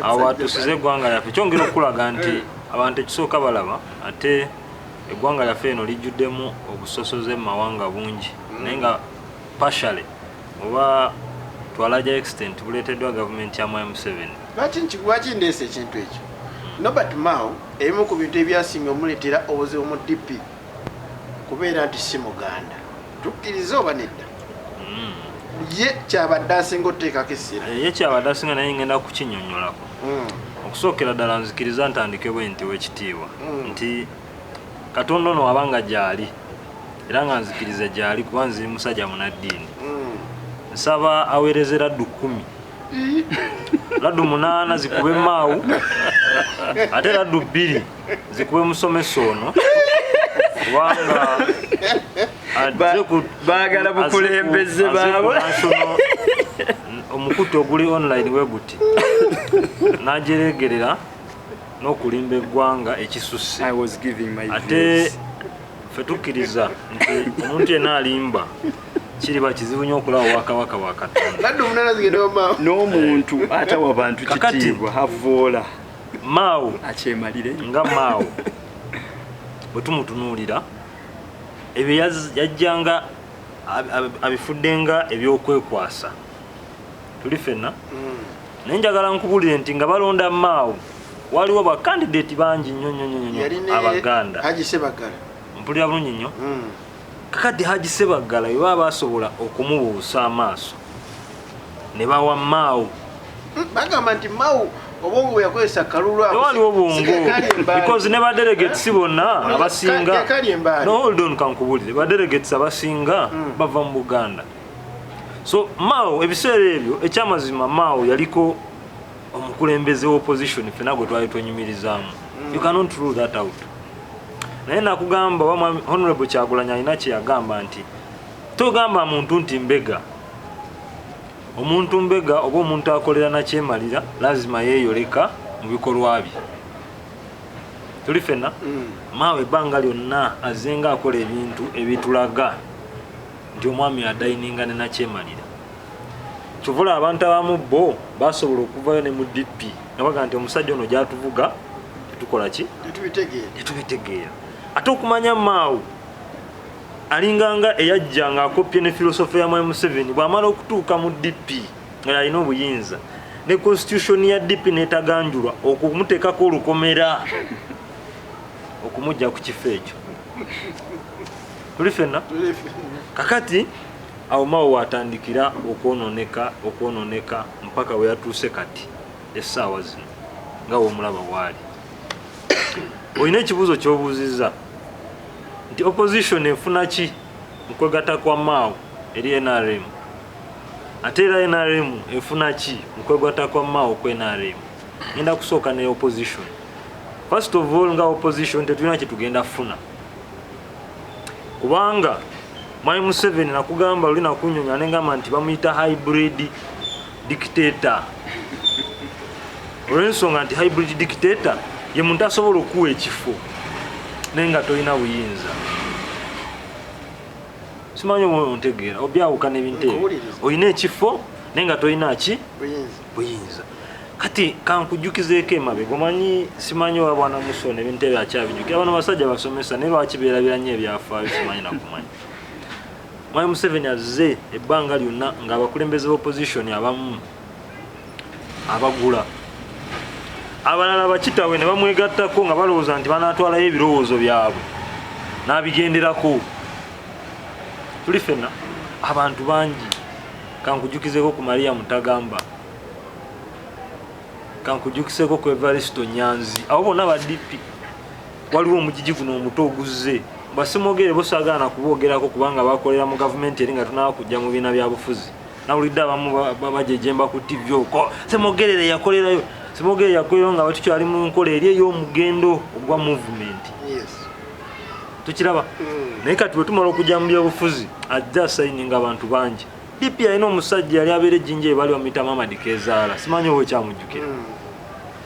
awatusize eggwanga lyaffe kyongera okulaga nti abantu ekisooka balaba ate eggwanga lyaffe eno lijjuddemu obusosoze mu mawanga bungi naye nga partially oba to a larger extent buleeteddwa gavumenti ya Museveni. lwaki ndeese ekintu ekyo Norbert Mao ebimu ku bintu ebyasinga omuleetera obuzibu mu DP kubeera nti si muganda tukkiriza oba nedda ye kyabadde asinga oteekako essira ye kyabadde asinga naye ngenda kukinyonyolako okusookera ddala nzikiriza ntandike bwe nti wekitiibwa nti Katonda ono wabanga gyali era nga nzikiriza gyali kuba nziri musajja munaddiini nsaba aweereze laddu 10 laddu 8 zikube Mao ate laddu 2 zikube musomesa ono kubanga baagala bukulembeze baabwe omukutu oguli online we guti n'agireegerera n'okulimba eggwanga ekisusse ate ffe tukkiriza nti omuntu yenna alimba kiriba kizibu nnyo okulaba wakabaka wa Katonda laddu 8 zigenda Mao n'omuntu atawa bantu kitiibwa havoola Mao akyemalire nga Mao bwe tumutunuulira ebyo yajjanga abifuddenga ebyokwekwasa tuli ffenna naye njagala nkubulire nti nga balonda Mao waliwo bakandidate bangi nnyo abaganda Haji Sebagala mpulira bulungi nnyo kakati Haji Sebagala we baba basobola okumubuusa amaaso ne bawa Mao bagamba nti Mao obwongo yakozesa kalulu waliwo obwongo because ne badelegates bonna abasinga no hold on kankubulire badelegates abasinga bava mu Buganda so Mao ebiseera ebyo ekyamazima Mao yaliko omukulembeze opposition fena gwe twali twenyumirizaamu you cannot rule that out naye nakugamba honorable Kyagulanyi alina kye yagamba nti togamba muntu nti mbega omuntu mbega oba omuntu akolera nakyemalira lazima yeeyoleka mu bikolwa bye tuli ffenna Mao ebbanga lyonna azenga akola ebintu ebitulaga nti omwami adayininga ne nakyemalira kyovula abantu abamu bo basobola okuvayo ne mu DP nabaga nti omusajja ono gyatuvuga tetukola ki tetubitegeera ate okumanya Mao alinganga eyajjanga akopye ne filosofi ya Museveni bw'amala okutuuka mu DP nga yalina obuyinza ne constitution ya DP netaganjulwa okumuteekako olukomera okumujja ku kifo ekyo tuli ffenna kakati awo Mao watandikira okwononeka mpaka we yatuuse kati essaawa zino nga w'omulaba bwali olina ekibuuzo ky'obuuzizza nti opposition efuna ki mukwegatta kwa Mao eri NRM ate era NRM efuna ki mukwegatta kwa Mao ku NRM ngenda kusooka ne opposition first of all nga opposition tetulina kyetugenda funa kubanga Museveni nakugamba luli nakunyonya nengamba nti bamuyita hybrid dictator olw'ensonga nti hybrid dictator ye muntu asobola okuwa ekifo naye nga tolina buyinza simanyi ontegeera obyawukana ebintu ebyo olina ekifo naye nga tolina ki buyinza kati kankujjukizeeko emabega omanyi simanyi oba bwana Musoni ebintu ebyo akyabijjukira bano basajja basomesa naye lwaki beerabira nnyo ebyafaayo simanyi nakumanyi Museveni azze ebbanga lyonna ng'abakulembeze b'opposition abamu abagula abalala bakitawe ne bamwegattako nga balowooza nti banaatwalayo ebirowoozo byabwe n'abigenderako tuli ffenna abantu bangi kankujjukizeko ku Maria Mutagamba kankujjukiseko ku Evaristo Nyanzi abo bonna ba DP waliwo omugigi guno omuto oguzze basimogere bosagaana kuboogerako kubanga bakolera mu gavumenti eri nga tunaba kujja mu biina byabufuzi nawulidde abamu bajejemba ku TV oko semogerere yakolerayo simogere yakolerayo nga batukyali mu nkola eri ey'omugendo ogwa movement tukiraba naye kati bwe tumala okujja mu byabufuzi ajja sayininga abantu bangi DP alina omusajja yali abeera ejjinja bali bamuyita Mamadi Kezaala simanyi oba ekyamujjukira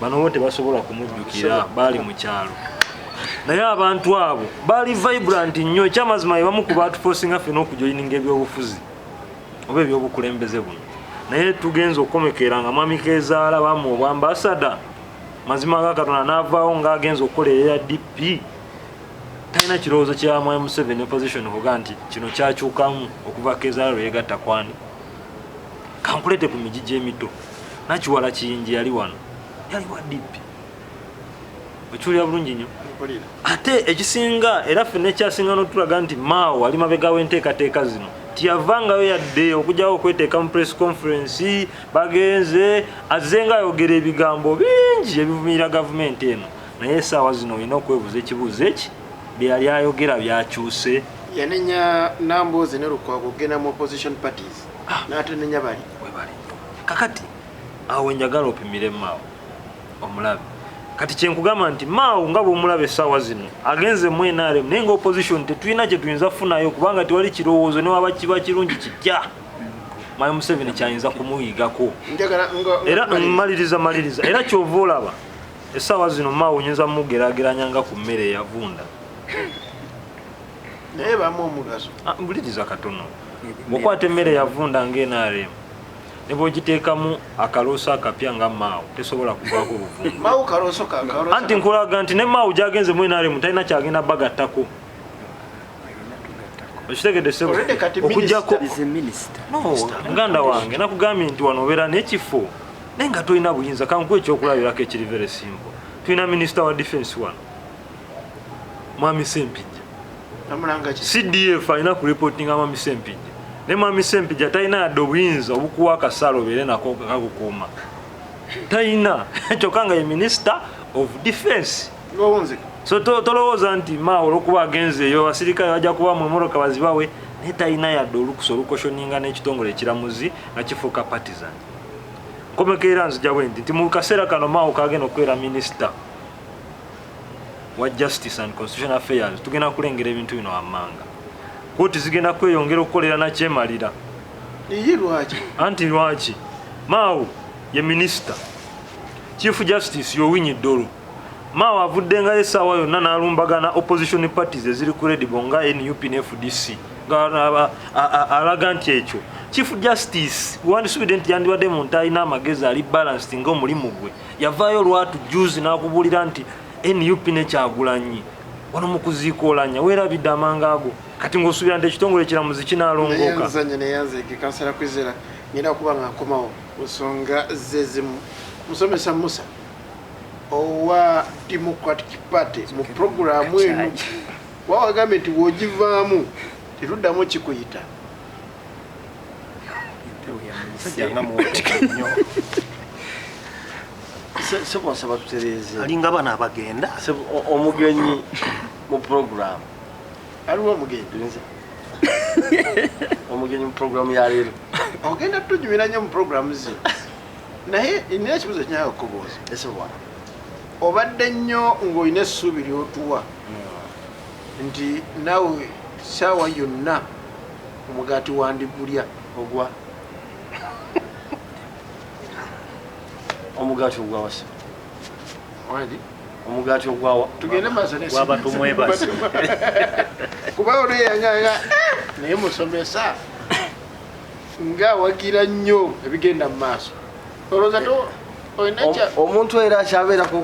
bano bo tebasobola kumujjukira baali mu kyalo naye abantu abo baali vibrant nnyo ekyamazima bamu ku baatufosinga ffena okujoyininga ebyobufuzi oba ebyobukulembeze buno naye tugenza okukomekera nga mwami Kezaala bamu obwambasada mazima ga Katonda n'avaawo ng'agenza okukolerera DP talina kirowoozo kya mwami Museveni opposition okuga nti kino kyakyukamu okuva Kezaala lwe yegatta kwani kankulete ku migi gy'emito nakiwala kiyingi yali wano yali wa DP okiwulira bulungi nnyo ate ekisinga era ffenna ekyasinga n'otulaga nti Mao ali mabega w'enteekateeka zino tiyavangayo yadde okujjawo okweteeka mu press conference bagenze azze nga ayogera ebigambo bingi ebivumirira gavumenti eno naye essaawa zino olina okwebuuza ekibuuzo eki bye yali ayogera byakyuse yanenya Nambooze ne Lukwago okugenda mu opposition parties n'atenenya bali webali kakati awo njagala opimire Mao omulabe kati kyenkugamba nti Mao nga bw'omulaba essaawa zino agenze mu NRM naye nga opposition tetulina kye tuyinza kufunayo kubanga tewali kirowoozo ne waba kiba kirungi kijja Mwami Museveni kyayinza kumuyigako era maliriza era kyova olaba essaawa zino Mao nyinza mugerageranya nga ku mmere eyavunda naye bamu omugaso mbuliriza katono bw'okwata emmere eyavunda ng'NRM ne bw'ogiteekamu akalooso akapya nga Mao tesobola kuvaako obuvundu Mao kalooso anti nkulaga nti ne Mao gy'agenze mu NRM talina kyagenda bagattako okitegedde sebo okugjako muganda wange nakugambye nti wano obeera n'ekifo naye nga tolina buyinza kankuwa ekyokulabirako ekiri very simple tulina minisita wa defense wano Mwami Sempijja CDF alina kureportinga Mwami Sempijja ne Mwami Sempijja talina yadde obuyinza obukuwa akasalo obeere nako kakukuuma talina kyokka nga ye minister of defense so tolowooza nti Mao olwokuba agenze eyo abasirikale bajja kuba mu emmotoka bazibawe naye talina yadde olukusa olukoshoninga n'ekitongole ekiramuzi nga kifuuka partisan nkomekeera nzija bwe nti mu kaseera kano Mao kagenda okubeera minister wa justice and constitutional affairs tugenda kulengera ebintu bino wammanga kooti zigenda kweyongera okukolera nakyemalira anti lwaki Mao ye minister chief justice Yowinyi Dolo Mao avuddengayo essaawa yonna n'alumbagana opposition parties eziri credible nga NUP ne FDC alaga nti ekyo chief justice wandisuubidde nti yandibadde muntu alina amagezi ali balanced ng'omulimu gwe yavaayo lwatu juzi n'akubuulira nti NUP ne Kyagulanyi wano mu kuziikoolanya weerabidde amanga ago kati ng'osuubira nti ekitongole ekiramuzi kinaalongooka neyanzege kansala kwizera ngenda kuba nga nkomawo nsonga zezimu musomesa Musa owa Democratic Party mu programu eno wawagambye nti wogivaamu tetuddamu kikuyita sebo nsaba tutereeze alinga bana abagenda omugenyi mu programu aliwo omugenyi omugenyi mu programu ya leero ogenda tujumira nnyo mu programu zino naye nina ekibuzo kinyaga okubuuza esobwa obadde nnyo ng'olina essuubi ly'otuwa nti nawe saawa yonna omugaati wandigulya ogwa omugaati ogwawasa wandi omugaati ogwawa tugende maaso waba tumwebase kuba olweyanganga naye musomesa ng'awagira nnyo ebigenda mu maaso olowooza omuntu era akyabeerako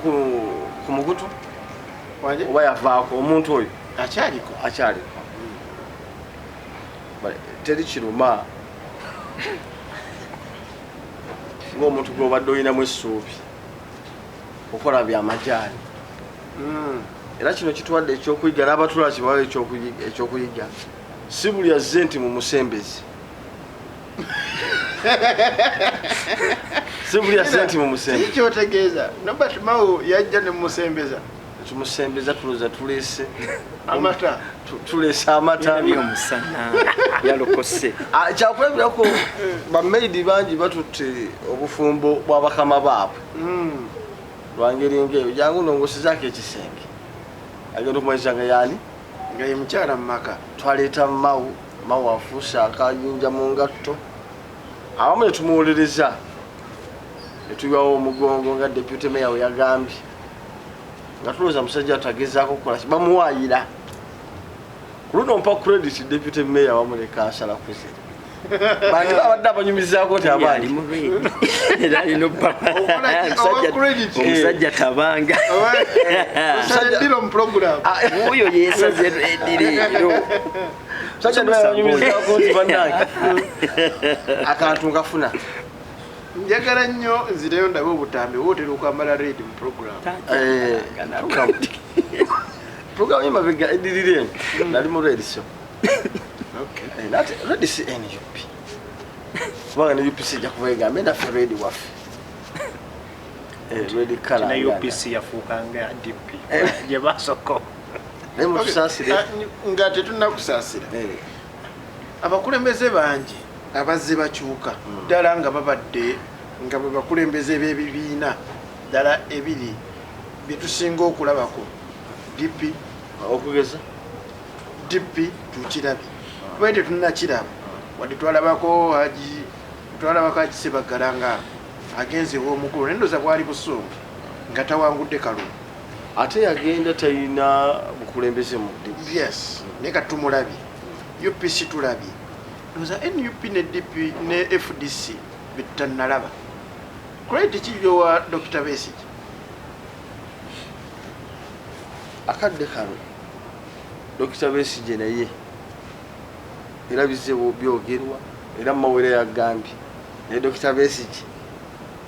ku mukutu oba yavaako omuntu oyo akyaliko teri kiruma ng'omuntu gw'obadde olinamu essuubi okola byamajaani era kino kituwadde ekyokuyiga n'abatula kibawa ekyokuyiga si buli azze nti mu musembezi Sibuli senti mu musembeza. Kyo tegeeza. Nobati Mao yajja ne musembeza. Tumusembeza tuloza tulese amata. Tulese amata niyo musana. Yalokose. Kyakulabira ko ba maid bangi batutte obufumbo bwa bakama baabo. Lwangeri ngeyo jangu nongosizake ekisenge. Agendo kumazanga yani ngaye mkyala mmaka. Twaleta Mao afusa akayinja mu ngatto abamu netumuwuliriza netubawo omugongo nga deputy mayor we yagambye nga tulowooza musajja atagezaako kukola bamuwaayira luno mpa credit deputy mayor wamu ne kansala kuzira bandi babadde abanyumizaako ti abaali omusajja tabanga oyo yesaze eddireero musajja nabanyumizaako ti bannange akantu ngafuna njagala nnyo nzireyo ndabe obutambi wootera okwambala red mu program program yemabega eddirire nali mu red show nati red si NUP kubanga ne UPC ejja kuba egambe ndaffe red waffe red color na UPC yafuukanga DP gye basoko naye mutusaasire nga tetunnakusaasira abakulembeze bangi abazze bakyuka ddala nga babadde nga bwe bakulembeze b'ebibiina ddala ebiri byetusinga okulabako DP okugeza DP tukirabye kubanga tetunnakiraba wadde twalabako Haji Sebagala nga agenze omukulu nendoza bwali busungu nga tawangudde kalulu ate yagenda talina bukulembeze mu DP yes naye katumulabye UPC tulabye ndoza NUP ne DP ne FDC bitannalaba credit kijyowa Dr. Besigye akadde kano Dr. Besigye naye era bizibu byogerwa era mawere yagambye naye Dr. Besigye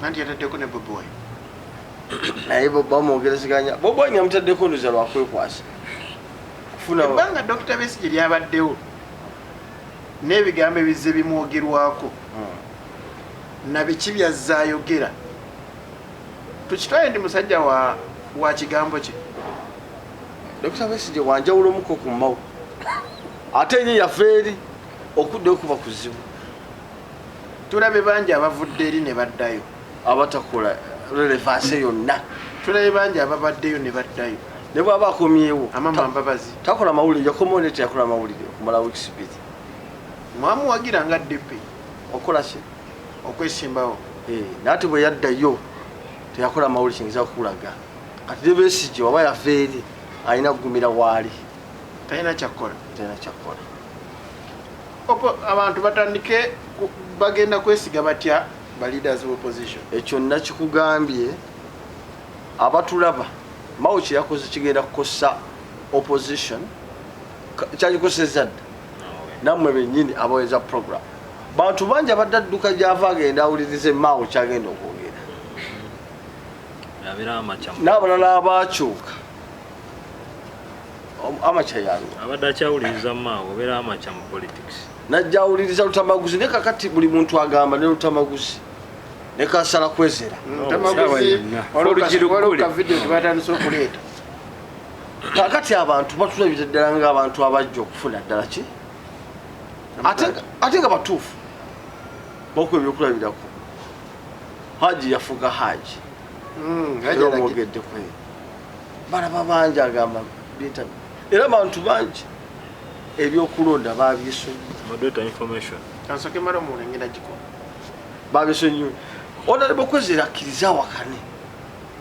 nanti yataddeko ne Bobi Wine naye bamwogerezeganya Bobi Wine yamutaddeko nduza lwakwekwasa kufuna ebbanga Dr. Besigye lyabaddewo n'ebigambo ebizze bimwogerwako nabiki byazaayogera tukitwaye ndi musajja wa kigambo kye Dr. Besigye wanjawulo muko ku Mao ate ye yafeeri okudde okuba kuzibu tulabe bangi abavudde eri ne baddayo abatakola relevance yonna tulabe bangi ababaddeyo ne baddayo ne bw'aba akomyewo amama mbabazi takola mawulire yakomawo teyakola mawulire okumala wiiki bbiri mwamuwagira nga DP okola ki okwesimbawo naate bwe yaddayo teyakola mawulire kingeza kukulaga kati ne Besigye waba yafeeri alina kugumira waali talina kyakkola abantu batandike bagenda kwesiga batya ba leaders of opposition ekyo nakikugambye abatulaba Mao kyeyakoze kigenda kukosa opposition kyagikoseza dda nammwe bennyini abaweza program bantu bangi abadde adduka gyava agenda awulirize Mao kyagenda okwogera n'abalala abakyuka amacha yalo abadde akyawuliriza Mao obeera amacha mu politics najja awuliriza Lutamaguzi ne kakati buli muntu agamba ne Lutamaguzi ne Kansala Kwezera kakati abantu batulabira ddala ng'abantu abajja okufuna ddala ki ate nga batuufu bakuba ebyokulabirako Haji yafuga Haji omwogeddeku balaba bangi agamba bintabi era abantu bangi ebyokulonda babyesonyiwe Honorable Kwezera akkiriza wakane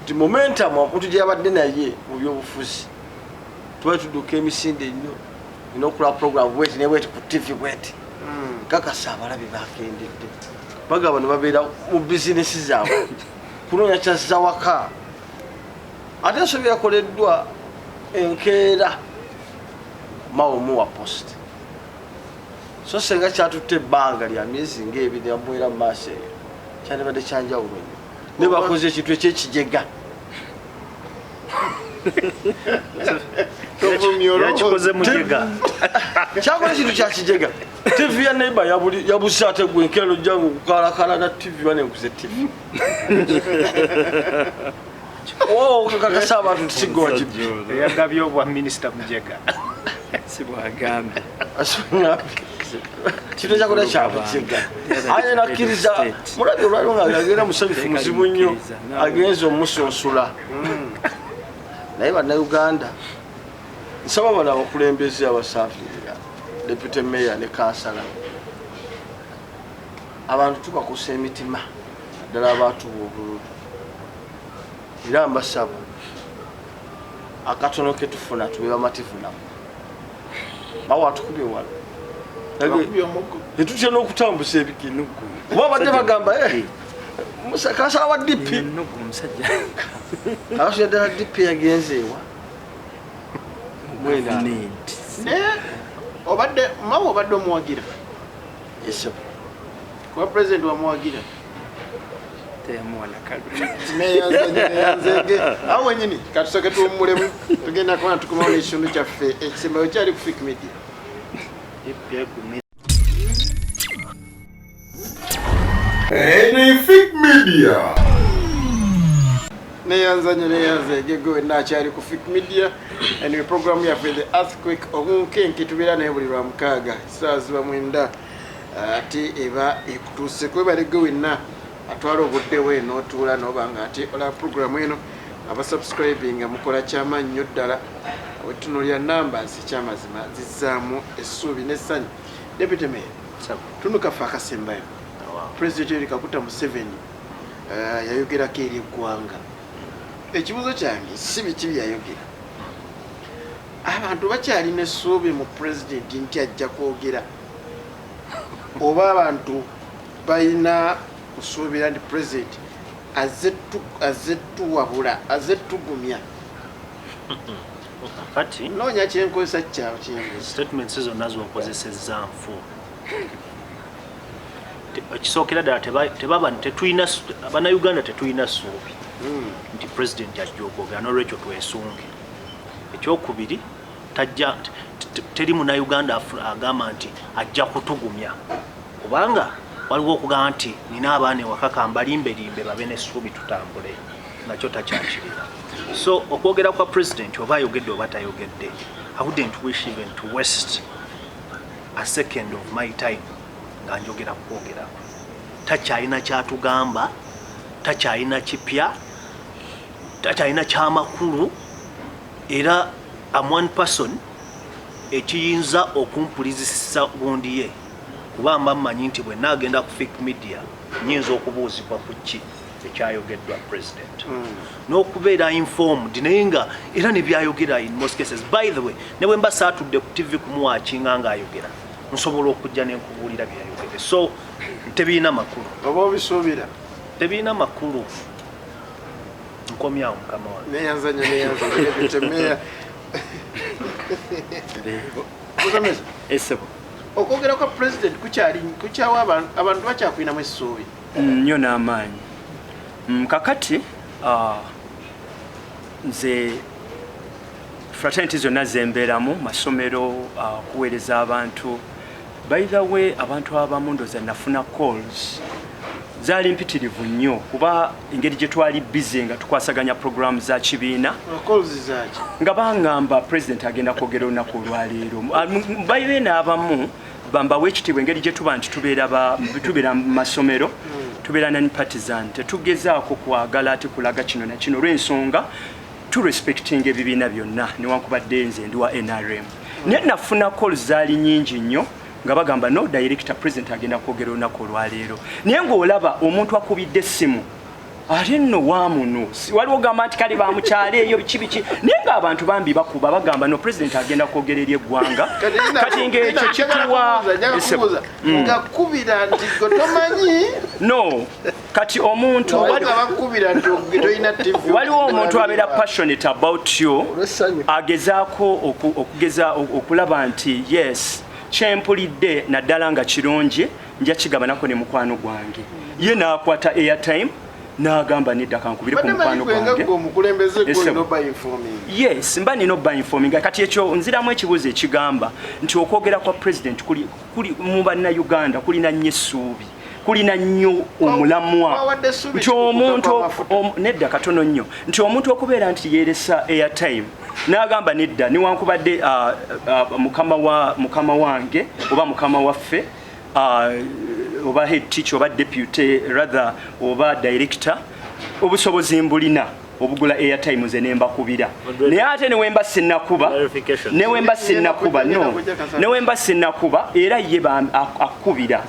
nti momentum omuntu gye yabadde naye mu byobufuzi tuba tudduka emisinde ennyo ina okulaba program bweti ne bweti ku TV bweti kakasa abalabi bakendedde bagaba ne babeera mu bizinesi zaabwe kunoonya kyazza waka ate ensobi yakoleddwa enkeera Mao muwa post so senga kyatutte ebbanga lya myezi ng'ebiri yambuira mu maaso eyo kyandibadde kyanjawulo nnyo ne bakoze ekintu ekyekijega kyakola ekintu kyakijega TV ya neighbor yabusa ate gwe nkero jangu kukalakala na TV banenguze TV kakasa abantu tisigwa yagabye obwa Minister Mujega sibwagambe kino kyakola kyabujega aye nakkiriza mulabye olwaliwo nga agenda musanyufu muzibu nnyo agenza omusonsula naye bannayuganda nsaba bano abakulembeze abasaafirira deputy mayor ne kansala abantu tubakusa emitima ddala abantu obululu era mbasaba akatono ke tufuna tube bamativu nabo bawa tukubye wala etutya n'okutambuza ebikinugu kuba badde bagamba musakasa wa DP akasya ddala DP yagenze ewa mwena obadde mawo obadde omuwagira esebo kuba president wamuwagira teyamuwana neyanzege awo wenyini katusoke tuwummulemu tugenda kubona tukomawo n'ekitundu kyaffe ekisembayo kyali ku Fik Media. Any Fik Media. neyanzege gwe nakyali ku Fik Media and program yaffe the earthquake okunkenke tubeera naye buli lwamukaaga saa ziba mwenda ate eba ekutuuse kwebalege wenna atwala obudde we n'otuula n'obanga ate ola programu eno abasubscribinga mukola kyamaanyi nnyo ddala wetunulya numbers kyamazima zizzaamu essuubi n'essanyu. Deputy Mayor tunukaffe akasembayo President Yoweri Kaguta Museveni yayogerako eri eggwanga. Ekibuuzo kyange si biki byayogera, abantu bakyalina essuubi mu president nti ajja kwogera, oba abantu balina kusuubira nti president azettuwabula azettugumya? Kati noonya kyenkozesa kyawe kyengozi statements zonna zokozesezza nfu. Ekisookera ddala tebaba tetulina Bannayuganda tetulina ssuubi nti president ajja okwogera, n'olwekyo twesunge. Ekyokubiri tajja teri Munnayuganda agamba nti ajja kutugumya, kubanga waliwo okugamba nti nina abaana ewaka kambalimbelimbe babe n'essuubi tutambule, nakyo takyakirira. So okwogera kwa president oba ayogedde oba tayogedde, I wouldn't wish even to waste a second of my time nga njogera kwogera. Takyalina kyatugamba, takyalina kipya, takyalina kyamakulu, era am one person ekiyinza okumpulizisa gundi ye, kuba mba mmanyi nti bwe naagenda ku Fik Media nyinza okubuuzibwa ku ki ekyayogeddwa president n'okubeera informed naye nga era ne byayogera in most cases. By the way, ne bwe mba saatudde ku TV kumuwaakinga ng'ayogera nsobola okujja ne nkubuulira byayogere. So tebiina makulu oba obisuubira tebiina makulu. Nkomyawo mukama wange. neyanzanye Deputy Mayor. esebo Okwogera kwa president kukyawa abantu bakyakwinamu essuubi nnyo n'amaanyi. Kakati nze fraternity zonna zembeeramu, masomero, kuweereza abantu. By the way, abantu abamu ndoza nafuna calls zaali mpitirivu nnyo kuba engeri gye twali busy nga tukwasaganya programu za kibiina nga bangamba president agenda kwogera olunaku olwaleero. Bayiwe n'abamu bambawo ekitiibwa engeri gye tuba nti tubeera mu masomero, tubeera nani partisan, tetugezaako kwagala ate kulaga kino na kino olw'ensonga turespectinga ebibiina byonna newankubadde nze ndi wa NRM. Naye nafuna calls zaali nnyingi nnyo nga bagamba no director president agenda kwogera olunaku olwaleero. Naye ng'olaba omuntu akubidde essimu ate nno waamuno waliwo gamba nti kale bamukyala eyo biki naye ng'abantu bambi bakuba bagamba no president agenda kwogera eri eggwanga. Kati ng'ekyo kituwa ngakubira nti gotomanyi no kati omuntu waliwo omuntu abeera passionate about you agezaako okulaba nti yes kyempulidde naddala nga kirungi nja kigabanako ne mukwano gwange. Ye n'akwata airtime n'agamba nedda kankubire ku mukwano gwange. Yes, mba nina obba informing. Kati ekyo nziramu ekibuuzo ekigamba nti okwogera kwa president kuli mu Bannayuganda kulina nnyo essuubi, kulina nnyo omulamwa nti omuntu nedda katono nnyo nti omuntu okubeera nti yeeresa airtime n'agamba nedda newankubadde mukama wange oba mukama waffe oba head teacher oba deputy rather oba director obusobozi mbulina obugula airtime ze nemba kubira ne ate ne wemba sinnakuba ne wemba sinnakuba no ne wemba sinnakuba era ye akubira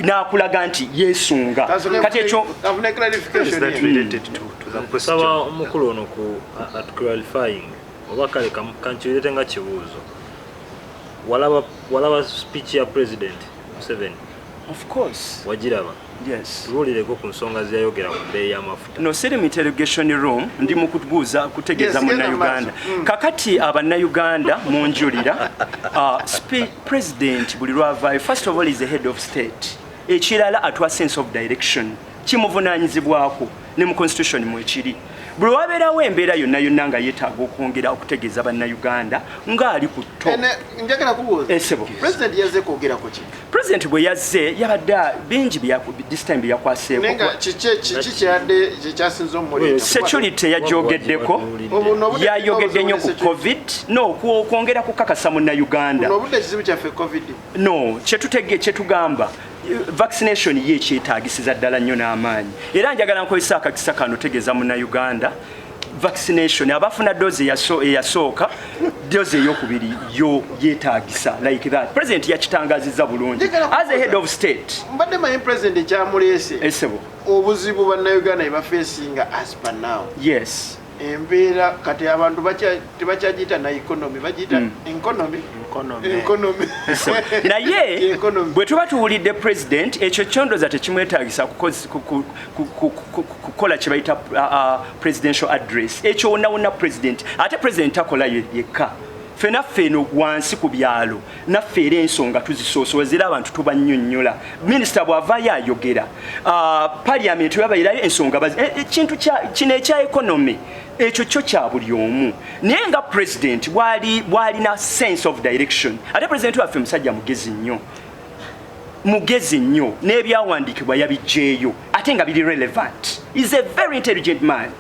nakulaga nti yesunga kati ekyo kusaba omukulu ono ku at clarifying oba kale kankireete nga kibuuzo walaba speech ya president Museveni of course wagiraba yes tubuulireko ku nsonga zeyayogera ku bbeeyi y'amafuta no siri mu interrogation room ndi mu kubuuza kutegeeza munnayuganda kakati abannayuganda munjulira president buli lwavaayo first of all is the head of state ekirala atwa sense of direction kimuvunaanyizibwako ne mu constitution mwekiri buli wabeerawo embeera yonna yonna nga yeetaaga okwongera okutegeeza bannayuganda ng'ali ku to njagala kubuuza president yazze kwogera ku ki president bwe yazze yabadde bingi this time byeyakwaseeko nenga kiki kyadde kyasinza omuleeta security yagyogeddeko yayogedde nnyo ku covid no kwongera kukakasa munnayuganda obudde kizibu kyaffe covid no kyetugamba vaccination ye ekyetaagisiza ddala nnyo n'amaanyi era njagala nkozesa akakisa kano tegeeza munnayuganda vaccination abafuna dozi eyasooka dozi eyokubiri yo yeetaagisa like that president yakitangazizza bulungi as a head of state mbadde manyi president ekyamuleese esebo obuzibu bannayuganda ebafeesinga as per now yes embeera kati abantu tebakyagiyita na economy bagiyita economy naye bwe tuba tuwulidde president ekyo kyondoza tekimwetaagisa kukola kye bayita presidential address ekyo wonna president ate president takola yekka fenaffe eno wansi ku byalo naffe era ensonga tuzisoosowezera abantu tubannyonnyola minisita bw'avaayo ayogera paliamenti yabayirayo ensonga ekintu kino ekya ekonomi ekyo kyo kya buli omu naye nga president bw'alina sense of direction ate president waffe musajja mugezi nnyo n'ebyawandiikibwa yabiggyeeyo ate nga biri relevant is a very intelligent man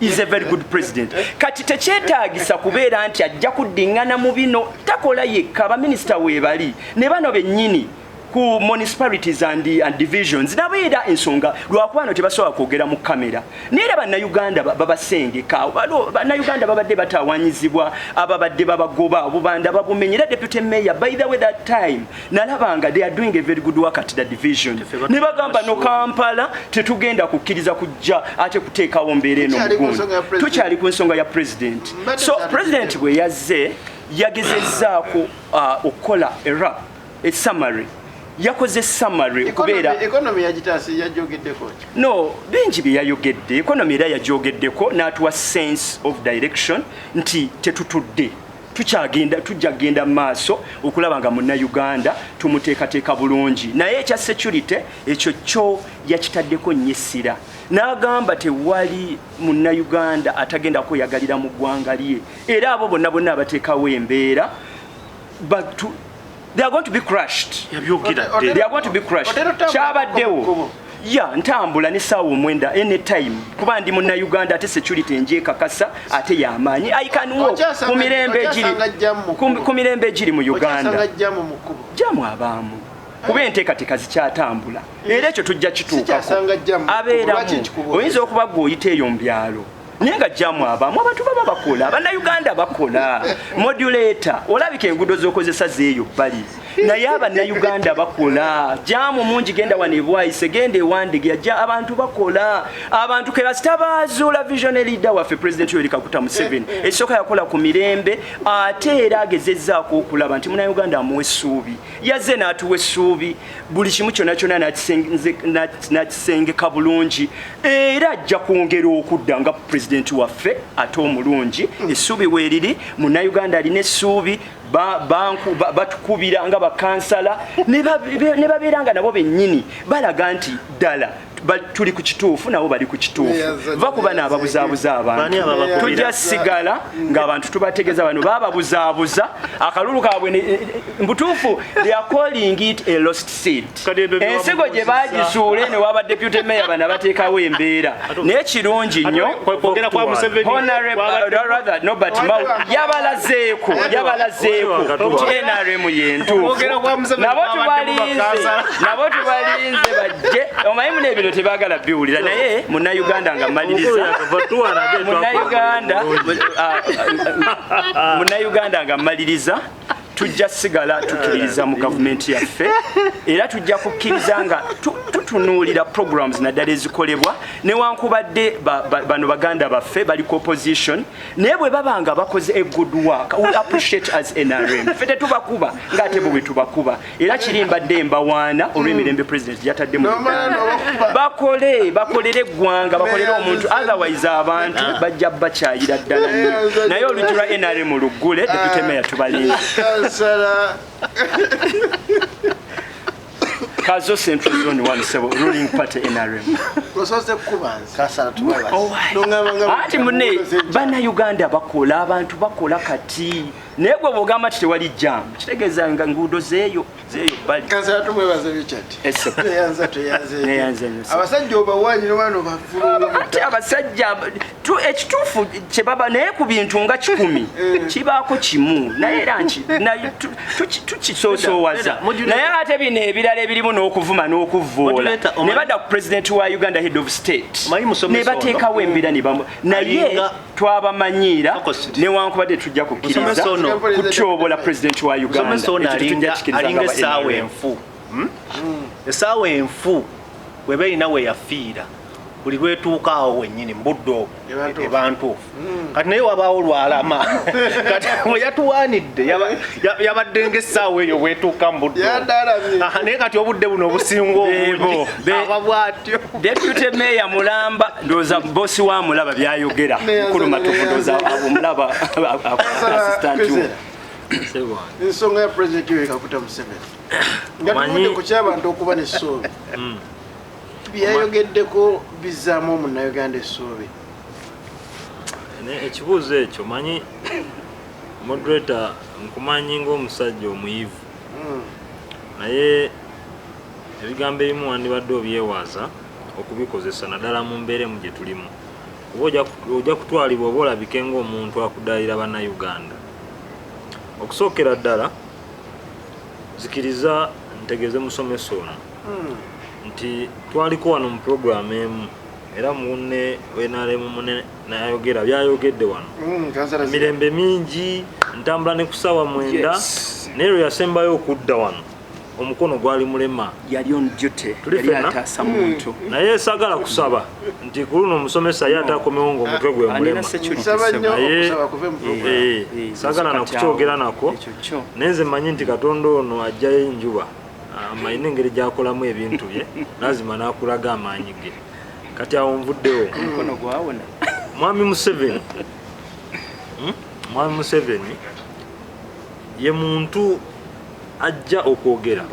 is a very good president kati tekyetaagisa kubeera nti ajja kuddingana mu bino takola yekka abaminisita weebali ne bano bennyini ku municipalities and divisions nabeera ensonga lwakubano tebasobola kwogera mu kamera naye bannayuganda babasengeka bannayuganda babadde batawaanyizibwa ababadde babagoba obubanda babumenyera deputy mayor by the way that time nalabanga they are doing a very good work at the division ne bagamba no Kampala tetugenda kukkiriza kujja ate kuteekawo mbeera eno mugundi tukyali ku nsonga ya president so president bwe yazze yagezezzaako okukola a summary yakoze summary kubeera economy yagitasi yajogeddeko no bingi bye yayogedde economy era yajogeddeko n'atuwa sense of direction nti tetutudde tujja genda maaso okulaba nga munnayuganda tumuteekateeka bulungi naye ekya security ekyo kyo yakitaddeko nnyo essira n'agamba tewali munnayuganda atagenda kweyagalira mu ggwanga lye era abo bonna abateekawo embeera they are going to be crushed. They are going to be crushed. Chabaddewo. Ya ntambula ne sawa omwenda anytime kuba ndi munna Uganda ate security nje kakasa ate yamanyi I can walk ku mirembe giri mu Uganda jamu abamu kuba enteekateeka zikyatambula era ekyo tujja kituukako abeeramu oyinza okuba gwe oyiteeyo mu byalo naye nga jamu abamu abantu baba bakola abannayuganda bakola modulator olabika enguudo z'okozesa zeeyo bali naye abannayuganda bakola jamu mungi genda wano ebwayise genda ewandiga abantu bakola abantu ke basitabazuula visionary leader waffe president Yoweri Kaguta Museveni ekisooka yakola ku mirembe ate era agezezzaako okulaba nti munnayuganda amuwa essuubi yazze n'atuwa essuubi buli kimu kyonna kyonna n'akisengeka bulungi era ajja kwongera okudda nga president waffe ate omulungi essuubi weeriri munnayuganda alina essuubi batukubira nga bakansala ne babeera nga nabo bennyini balaga nti ddala tuli ku kituufu nabo bali ku kituufu vakuba n'ababuzaabuza abantu tujja sigala ng'abantu tubategeeza bano bababuzaabuza akalulu kaabwe mbutuufu they are calling it a lost seat ensigo gye baagisuule ne waba deputy mayor bana bateekawo embeera naye kirungi nnyo Nobert Mao yabalazeeko nti NRM yentuufu nabo tubalinze bajje omanyi n'ebiro tebagala biwulira naye Munnayuganda nga mmaliriza Munnayuganda nga mmaliriza tujja sigala tukiririza mu gavumenti yaffe era tujja kukkiriza nga tutunuulira programs naddala ezikolebwa newankubadde bano baganda baffe bali ku opposition naye bwe baba nga bakoze a good work we appreciate as NRM ffe tetubakuba ng'ate bwe tubakuba era kirimbadde mbawaana olw'emirembe president gyatadde mu bakolere eggwanga bakolere omuntu otherwise abantu bajja bakyayira ddala nnyo naye olujju lwa NRM luggule deputy mayor tubalinze Kazo Central Zone 1 ruling party NRM. Kusose kubanza. Kasala tubaza. Ati munne bana Uganda bakola abantu bakola kati. Negwe bogamba tewali jam. Kitegeeza nga ngudo zeeyo bali. Kasala tumwebaza bichati. Neyanze. Abasajja obawanyi n'abano bafuluma. Ati abasajja tu ekitufu kye baba naye ku bintu nga 10 kibaako kimu naye era nki tukisoosowaza naye ate bino ebirala ebirimu n'okuvuma n'okuvvoola ne badda ku president wa Uganda head of state ne bateekawo embira naye twabamanyiira newankubadde tujja kukkiriza kutyobola president wa Uganda alinga essaawa enfu essaawa enfu bwe beerina we yafiira buli lwetuukaawo wennyini mbudde ebantuufu kati naye wabaawo lwalama kati we yatuwaanidde yabadde ng'essaawa eyo bwetuuka mbudde naye kati obudde buno obusinga obungi aba bw'atyo deputy mayor mulamba ndowooza bosi wa mulaba byayogera mukulu matuvu ndowooza omulaba assistant ensonga ya president Yoweri Kaguta Museveni nga tuvudde ku ky'abantu okuba n'essuubi byayogeddeko bizaamu Munnayuganda essuubi ekibuuzo ekyo manyi moderator nkumanyi ng'omusajja omuyivu naye ebigambo ebimu wandibadde obyewaaza okubikozesa naddala mu mbeeremu gye tulimu oba ojja kutwalibwa oba olabike ng'omuntu akudaalira bannayuganda okusookera ddala zikiriza ntegeeze musomesa ono nti twaliko wano mu programu emu era munne wenaalemu munne nayogera byayogedde wano emirembe mingi ntambula ne ku ssaawa 9 naye lwe yasembayo okudda wano omukono gwali mulema yali on duty yali ataasa muntu naye saagala kusaba nti ku luno omusomesa ye ataakomewo ng'omutwe gwe mulema saagala nakukyogera nako naye nze mmanyi nti Katonda ono ajjayo enjuba amayina engeri gyakolamu ebintu bye lazima n'akulaga amaanyi ge kati awo nvuddewo omukono gwawona mwami Museveni ye muntu ajja okwogera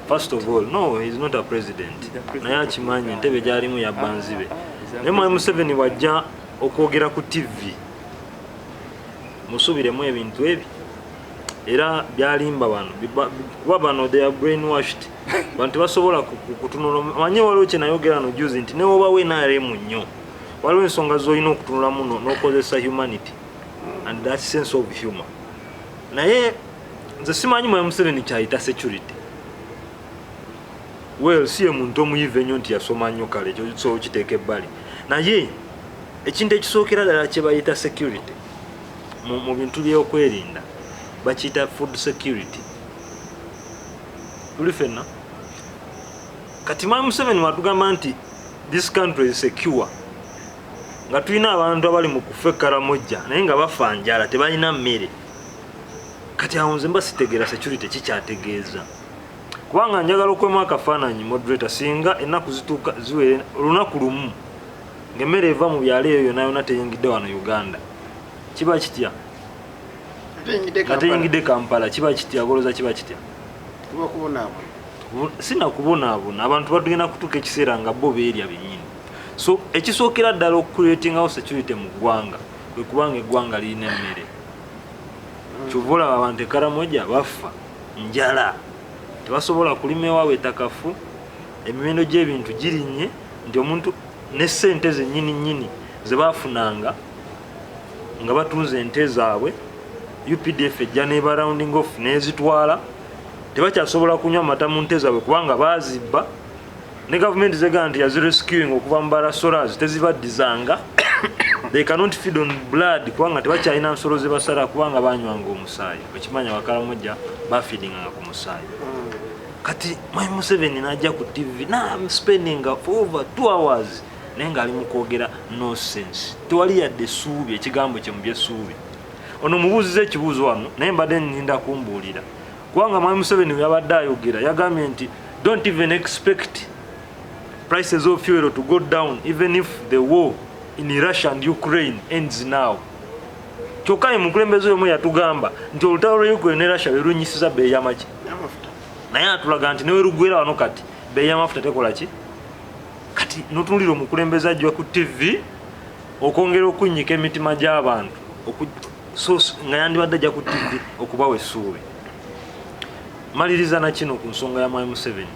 first of all no he is not a president naye akimanyi entebe gyalimu yabbanzibe naye mwami Museveni wajja okwogera ku TV musubiremu ebintu ebi era byalimba bano kuba bano they are brainwashed bantu basobola kutunula manyi waliwo kye nayogera no juzi nti ne woba wenaremu nnyo waliwo ensonga z'olina okutunulamu n'okozesa humanity and that sense of humor naye nze simanyi mwami Museveni kyayita security well si ye muntu omuyivu ennyo nti yasoma nnyo kale ekyo kisobola kiteeka ebbali naye ekintu ekisookera ddala kye bayita security mu bintu by'okwerinda bakiyita food security tuli fenna kati mwami Museveni watugamba nti this country is secure nga tulina abantu abali mu kufa ekkaramojja naye nga bafa njala tebalina mmere kati awo nze mba sitegera security kikyategeeza kubanga njagala okwemu akafaananyi moderator singa ennaku zituuka ziwere olunaku lumu ng'emmere eva mu byalo eyo yonna teyingidde wano Uganda kiba kitya ateyingidde Kampala kiba kitya goloza kiba kitya sinakubonaabona abantu batugenda kutuuka ekiseera nga bo beerya bennyini so ekisookera ddala okucreatingawo security mu ggwanga kwe kubanga eggwanga lirina emmere kyova olaba abantu ekaramoja bafa njala tebasobola kulima ewaabwe ettakafu emiwendo gy'ebintu girinnye nti omuntu ne ssente zennyini ze baafunanga nga batunze ente zaabwe UPDF ejja neba rounding off nezitwala tebakyasobola kunywa amata mu nte zaabwe kubanga baazibba ne government zega nti yazirescuing okuva mu barasoras tezibaddizanga they cannot feed on blood kubanga tebakyalina nsolo ze basala kubanga banywanga omusaayi okimanya Wakalamojja bafeedinganga ku musaayi kati Museveni najja ku TV na spending for over 2 hours naye ng'ali mu kwogera no sense tewali yadde essuubi ekigambo kye mu byessuubi ono mubuuziza ekibuuzo wano naye mbadde nninda kumbuulira kubanga Museveni yabadde ayogera yagambye nti don't even expect prices of fuel to go down even if the war in Russia and Ukraine ends now. Kyokka mukulembeze omu yatugamba nti olutalo lwa Ukraine ne Russia berunyisiza bbeeyi y'amaki naye atulaga nti newe lugwera wano kati bbeeyi y'amafuta tekola ki kati notunulira omukulembeze ajja ku TV okwongera okunnyika emitima gy'abantu nga yandibadde ajja ku TV okubawa essuubi. Maliriza na kino ku nsonga ya Museveni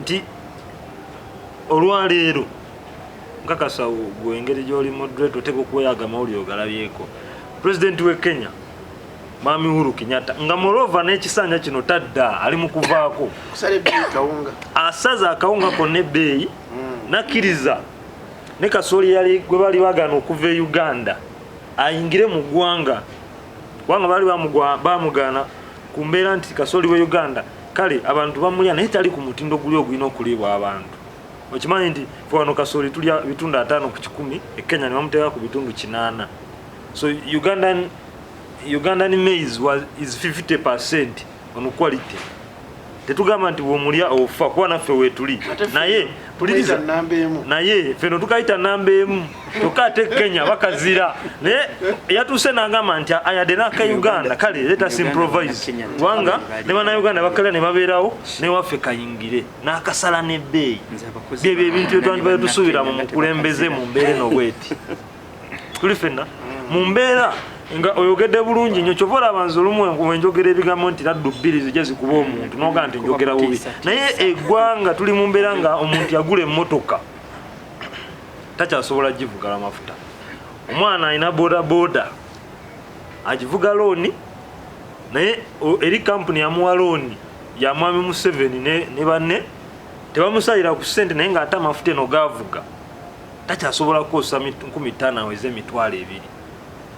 nti olwaleero nkakasa gwe engeri gy'oli moderator oteka okweyaga amawulire ogalabyeko President we Kenya Mami Uhuru Kenyatta nga moreover n'ekisanja kino tadda ali mu kuvaako asaza akawunga konna ebbeeyi nakkiriza ne kasooli yali gwe bali bagana okuva e Uganda ayingire mu ggwanga kubanga baali bamugaana ku mbeera nti kasooli we Uganda kale abantu bamulya naye tali ku mutindo guli ogulina okuliibwa abantu okimanyi nti wano kasooli tulya bitundu 5 ku 100 e Kenya ne bamuteeka ku bitundu 8 so Ugandan maize is 50% on quality tetugamba nti bw'omulya ofa kuba naffe weetuli naye puliriza naye feno tukayita namba emu kyokka ate Kenya bakazira naye yatuuse n'agamba nti ayadde n'aka Uganda kale let us improvise kubanga ne bannayuganda bakalira ne babeerawo ne waffe kayingire n'akasala n'ebbeeyi byebyo ebintu byetwandibadde tusuubira mu mukulembeze mu mbeera eno bweti tuli ffenna mu mbeera nga oyogedde bulungi nnyo kyova olabanza olumu wenjogera ebigambo nti laddu bbiri zijja zikuba omuntu n'ogaa nti njogera bubi naye eggwanga tuli mu mbeera nga omuntu yagula emmotoka takyasobola givuga amafuta omwana alina bodaboda agivuga looni naye eri kampuni yamuwa looni ya Mwami Museveni ne banne tebamusalira ku ssente naye ng'ate amafuta eno gaavuga takyasobola kukosa 5,000 aweze emitwalo 2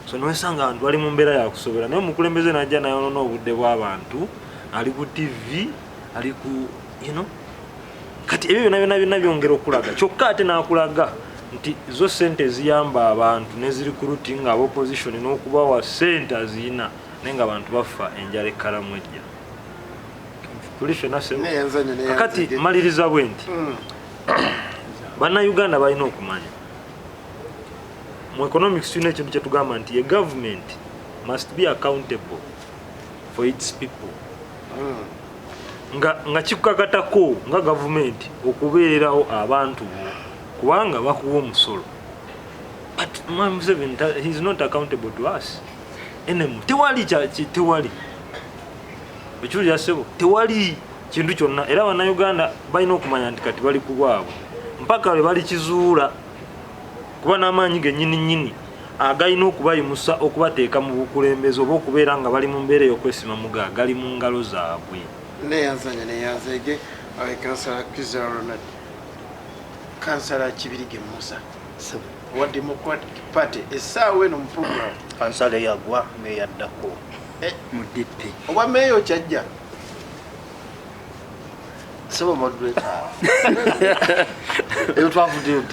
so nwesanga abantu bali mu mbeera yakusobera naye omukulembeze najja nayonoona obudde bw'abantu ali ku TV ali ku kati ebyo byonna byongera okulaga kyokka ate n'akulaga nti zo sente ziyamba abantu ne zirikurutinga ab'opposition n'okubawa sente aziyina naye nga abantu bafa enjala ekkalamwejja tuli ffenna kati maliriza bwe nti bannayuganda balina okumanya mu economics tulina ekintu kyetugamba nti a government must be accountable for its people nga kikukakatako nga gavumenti okubeerawo abantu kubanga bakuwa omusolo but Museveni he is not accountable to us tewali ekiwulira ssebo tewali kintu kyonna era bannayuganda balina okumanya nti kati bali ku bwabwe mpaka lwe balikizuula kuba n'amaanyi gennyini agalina okubayimusa okubateeka mu bukulembeze oba okubeera nga bali mu mbeera ey'okwesima muga gali mu ngalo zaabwe neyanzege kansala Kizza Ronald kansala Kibirige Musa wa Democratic Party essaawa eno mu program kansala yagwa neyaddako mu DP oba meeyo kyajja sebo moderator eyo twavuddeyo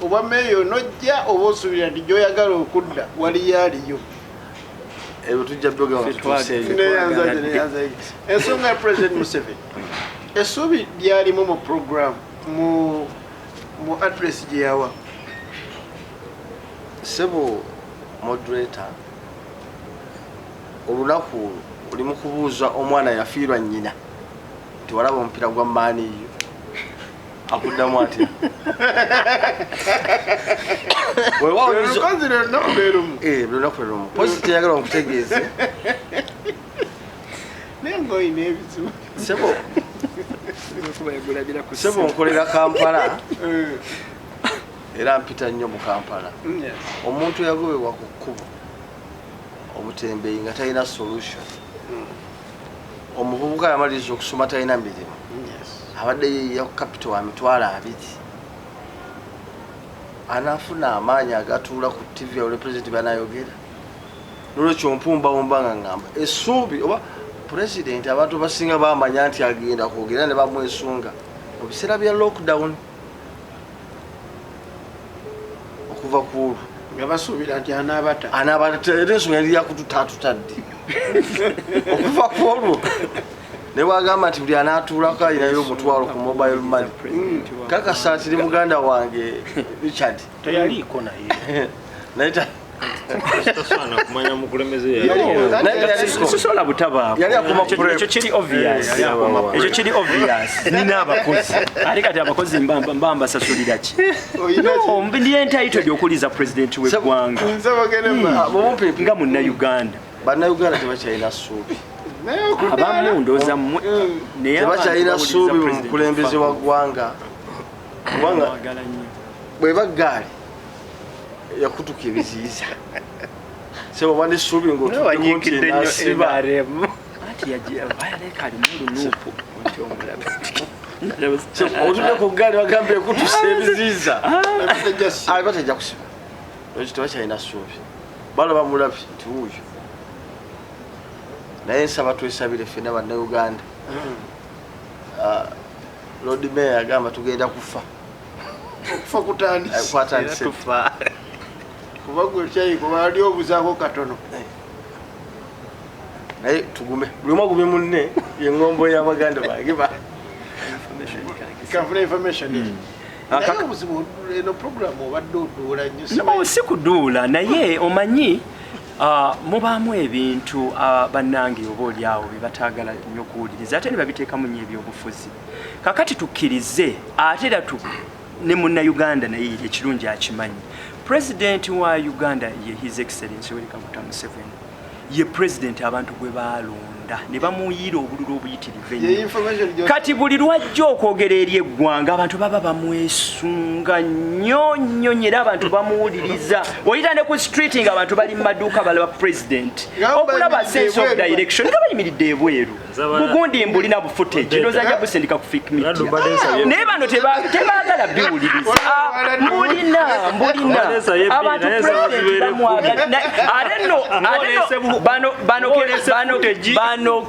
oba meeyo nojja oba osuubira nti gyoyagala okudda waliyo aliyo ebyo tujja byogeneyanzaje ensonga ya President Museveni essuubi lyalimu mu program mu address gye yawa sebo moderator olunaku oli mu kubuuza omwana yafiirwa nnyina tiwalaba omupiira gwa maaniyo akuddamu atya lunaku lerumu pozi teyagala omukutegeeze nengoyina ebizibu sebo nkolera Kampala era mpita nnyo mu Kampala omuntu yagobebwa ku kkubo obutembeeyi nga talina solution omuvubuka yamaliriza okusoma talina mirimu abadde ya capital wa mitwalo 2 anafuna amaanyi agatuula ku TV ole president banayogera nolwekyo mpumba nga ngamba essuubi oba president abantu basinga bamanya nti agenda kwogera ne bamwesunga mu biseera bya lockdown okuva ku nga basuubira nti anaabata era ensonga yali yakututaatutadde okuva ku olwo ne wagamba nti buli anaatuulako alinayo omutwalo ku mobile money kakasa nti ne muganda wange Richard teyaliiko naye naye tasaana kumanya mukulembeze sisobola butabaako ekyo kiri obvious nina abakozi ate kati abakozi mba mbasasulira ki ndi entitled okuliza president w'eggwanga nga munnauganda bannayuganda tebakyalina ssuubi abamu ndowooza tebakyalina ssuubi mu mukulembeze wa ggwanga kubanga bweba gaali yakutuka ebiziyiza sebo bane ssuubi ng'otuwanyikidde nnyo NRM bayaleka alimu olunuupu otudde ku gaali bagamba ekutusa ebiziyiza batajja kusiba ekyo tebakyalina ssuubi balo bamulabye nti wuuyo naye nsaba twesabire ffenna bannayuganda lord mayor agamba tugenda kufa kutandise kuba gwe kyayiko bali obuzaako katono naye tugume buli omu agumye munne yeŋŋombo y'abaganda bange kanfuna information naye obuzibu eno programu obadde oduula nnyo si kuduula naye omanyi mubaamu ebintu bannange oba oliawo bye bataagala nnyo okuwuliriza ate ne babiteekamu nnyo ebyobufuzi kakati tukkirize ate era ne munnayuganda naye ekirungi akimanyi president wa Uganda ye his excellency Yoweri Kaguta Museveni ye president abantu gwe balonda ne bamuyira obululu obuyitirivu ennyo kati buli lwajja okwogera eri eggwanga abantu baba bamwesunga nnyo era abantu bamuwuliriza oyita ne ku street nga abantu bali mu maduuka balaba president okulaba sense of direction nga bayimiridde ebweru bugundi mbulina bu footage ndowooza ajja busindika ku fake media naye bano tebaagala biwuliriza mbulina abantu president bamwagala bano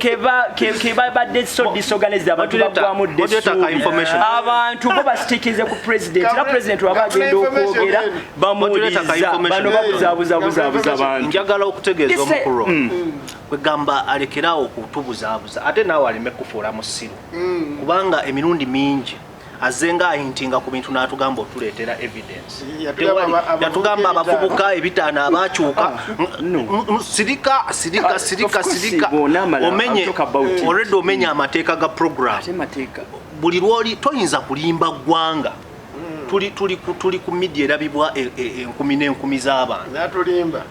kebabadde so disorganize abantu bagwamu abantu bo basitikize ku president era president waba agenda okwogera bamuwuliriza bano babuzaabuza abantu njagala okutegeeza omukulu kwegamba alekerawo okutubuzaabuza ate naawe aleme kufuula mu ssiru kubanga emirundi mingi azenga ayintinga ku bintu n'atugamba otuleetera evidence yatugamba abavubuka ebitaano abakyuka sirika omenye already omenye amateeka ga program buli lwoli toyinza kulimba ggwanga tuli ku media erabibwa enkumi n'enkumi z'abantu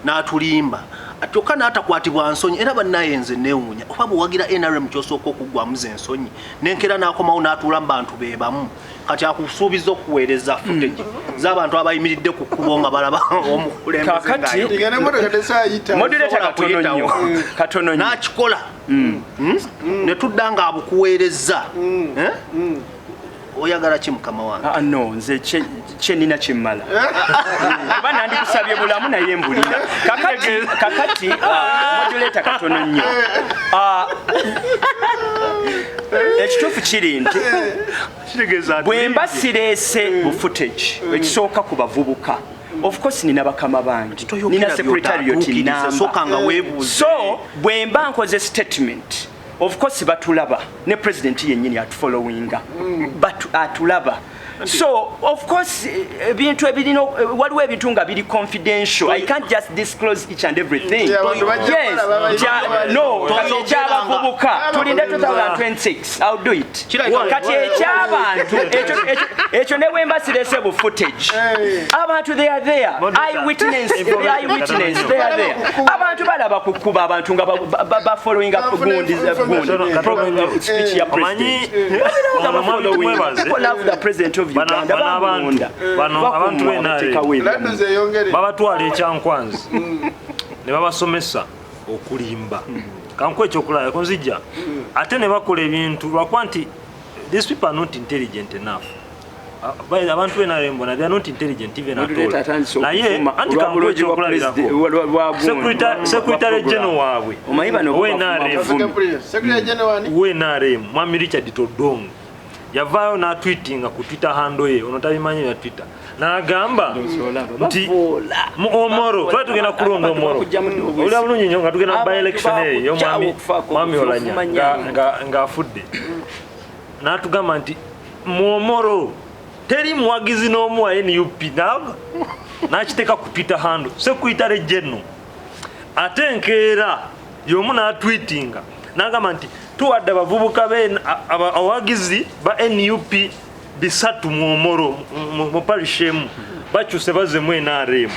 n'atulimba kyokka n'atakwatibwa nsonyi era bannaye nze neewuunya oba bwewagira NRM kyosooka okuggwamu ze ensonyi nenkera n'akomawo n'atuula mu bantu be bamu kati akusuubiza okuweereza footage z'abantu abayimiridde ku kkubo nga balaba omukulembeze katono nnyo n'akikola ne tudda nga abukuweereza oyagala ki mukama wange no nze kyenina kyemmala oba nandikusabye bulamu naye mbulina kakati moduleta katono nnyo ekituufu kiri nti bwe mba sireese bu footage ekisooka ku bavubuka of course nina bakama bangi nina secretariat namba so bwe mba nkoze statement of course batulaba ne president yennyini atufollowinga but atulaba so of course ebintu ebirino waliwo ebintu nga biri confidential I can't just disclose each and everything yes no ekyabavubuka tulinde 2026 I'll do it kati ekyabantu ekyo ne wemba sirese bu footage abantu they are there eyewitness they are there abantu balaba kukuba abantu nga ba following up gundi speech ya president people love the president of bano abantu babatwala ekyankwanzi ne babasomesa okulimba kankwe ekyokulaba konzija ate ne bakola ebintu lwakuba nti these people are not intelligent enough. Abantu bena rembona they are not intelligent even at all. Naye anti kankwe ekyokulabirako secretary general waabwe wenaremu Mwami Richard Todong yavaayo n'atweetinga ku Twitter handle ye ono tabimanyi ya Twitter n'agamba nti omoro twali tugenda kulonda omoro oli abulungi nnyo nga tugenda by election eyo mwami Olanya ng'afudde n'atugamba nti omoro teri muwagizi n'omu wa NUP n'akiteeka ku Twitter handle secretary general ate enkeera y'omu n'atweetinga n'agamba nti tuwadde abavubuka abawagizi ba NUP bisatu mu omoro mu parishemu bakyuse bazemu NRM.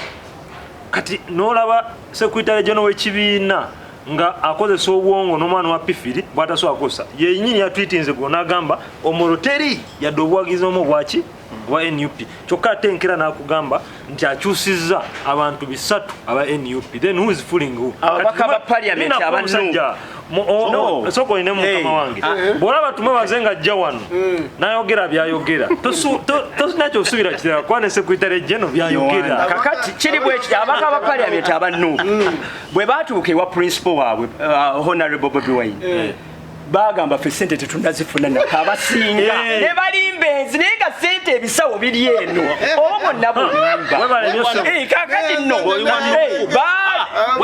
Kati n'olaba secretary general w'ekibiina nga akozesa obwongo n'omwana wa Pifiri bw'atasobola kukosa yennyini yatwitinze gwo n'agamba omoro teri yadde obuwagizi omu bwaki wa NUP kyokka ate enkera n'akugamba nti akyusizza abantu bisatu aba NUP. Then who is fooling who? Ababaka ba parliament abannu soko ine mukama wange bwolaba tumebaze nga ajja wano n'ayogera byayogera tosinakyo osubira kitera kwane secretary general byayogera kakati kiri bwekiti ababaka ba parliament abannu bwe baatuuka ewa principal waabwe honorable Bobi Wine bagamba fe sente tetunazifuna nakabasinga ne balimba enzi naye nga sente ebisawo biri eno obo nabo kakati nno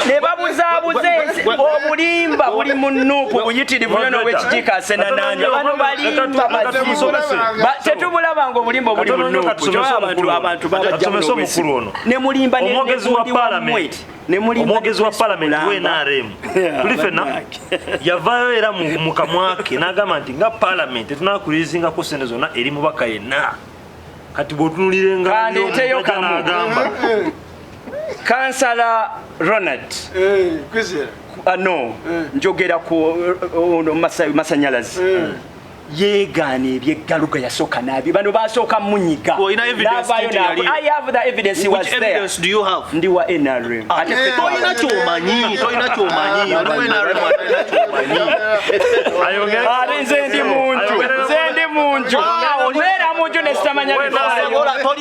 ne babuzaabuza ensi obulimba buli mu Nuupu buyitirivu nyo n'owekitiika Senananja bano balimba mazima tetubulaba nga obulimba obuli mu Nuupu abantu babajja ne mulimba omwogezi wa parliament w'NRM tulifena yavaayo era mu kamwake n'agamba nti nga parliament tetunakulirizingako sente zonna eri mubaka yenna kati bw'otunulirenga n'agamba Kansala Ronald no njogera ku masanyalazi yegaana ebyeggaluga yasooka nabyo bano basooka munyiga I have the evidence. Which evidence do you have? Ndi wa NRM toyina kyomanyi nze ndi munju olwera munju ne sitamanya bifaayo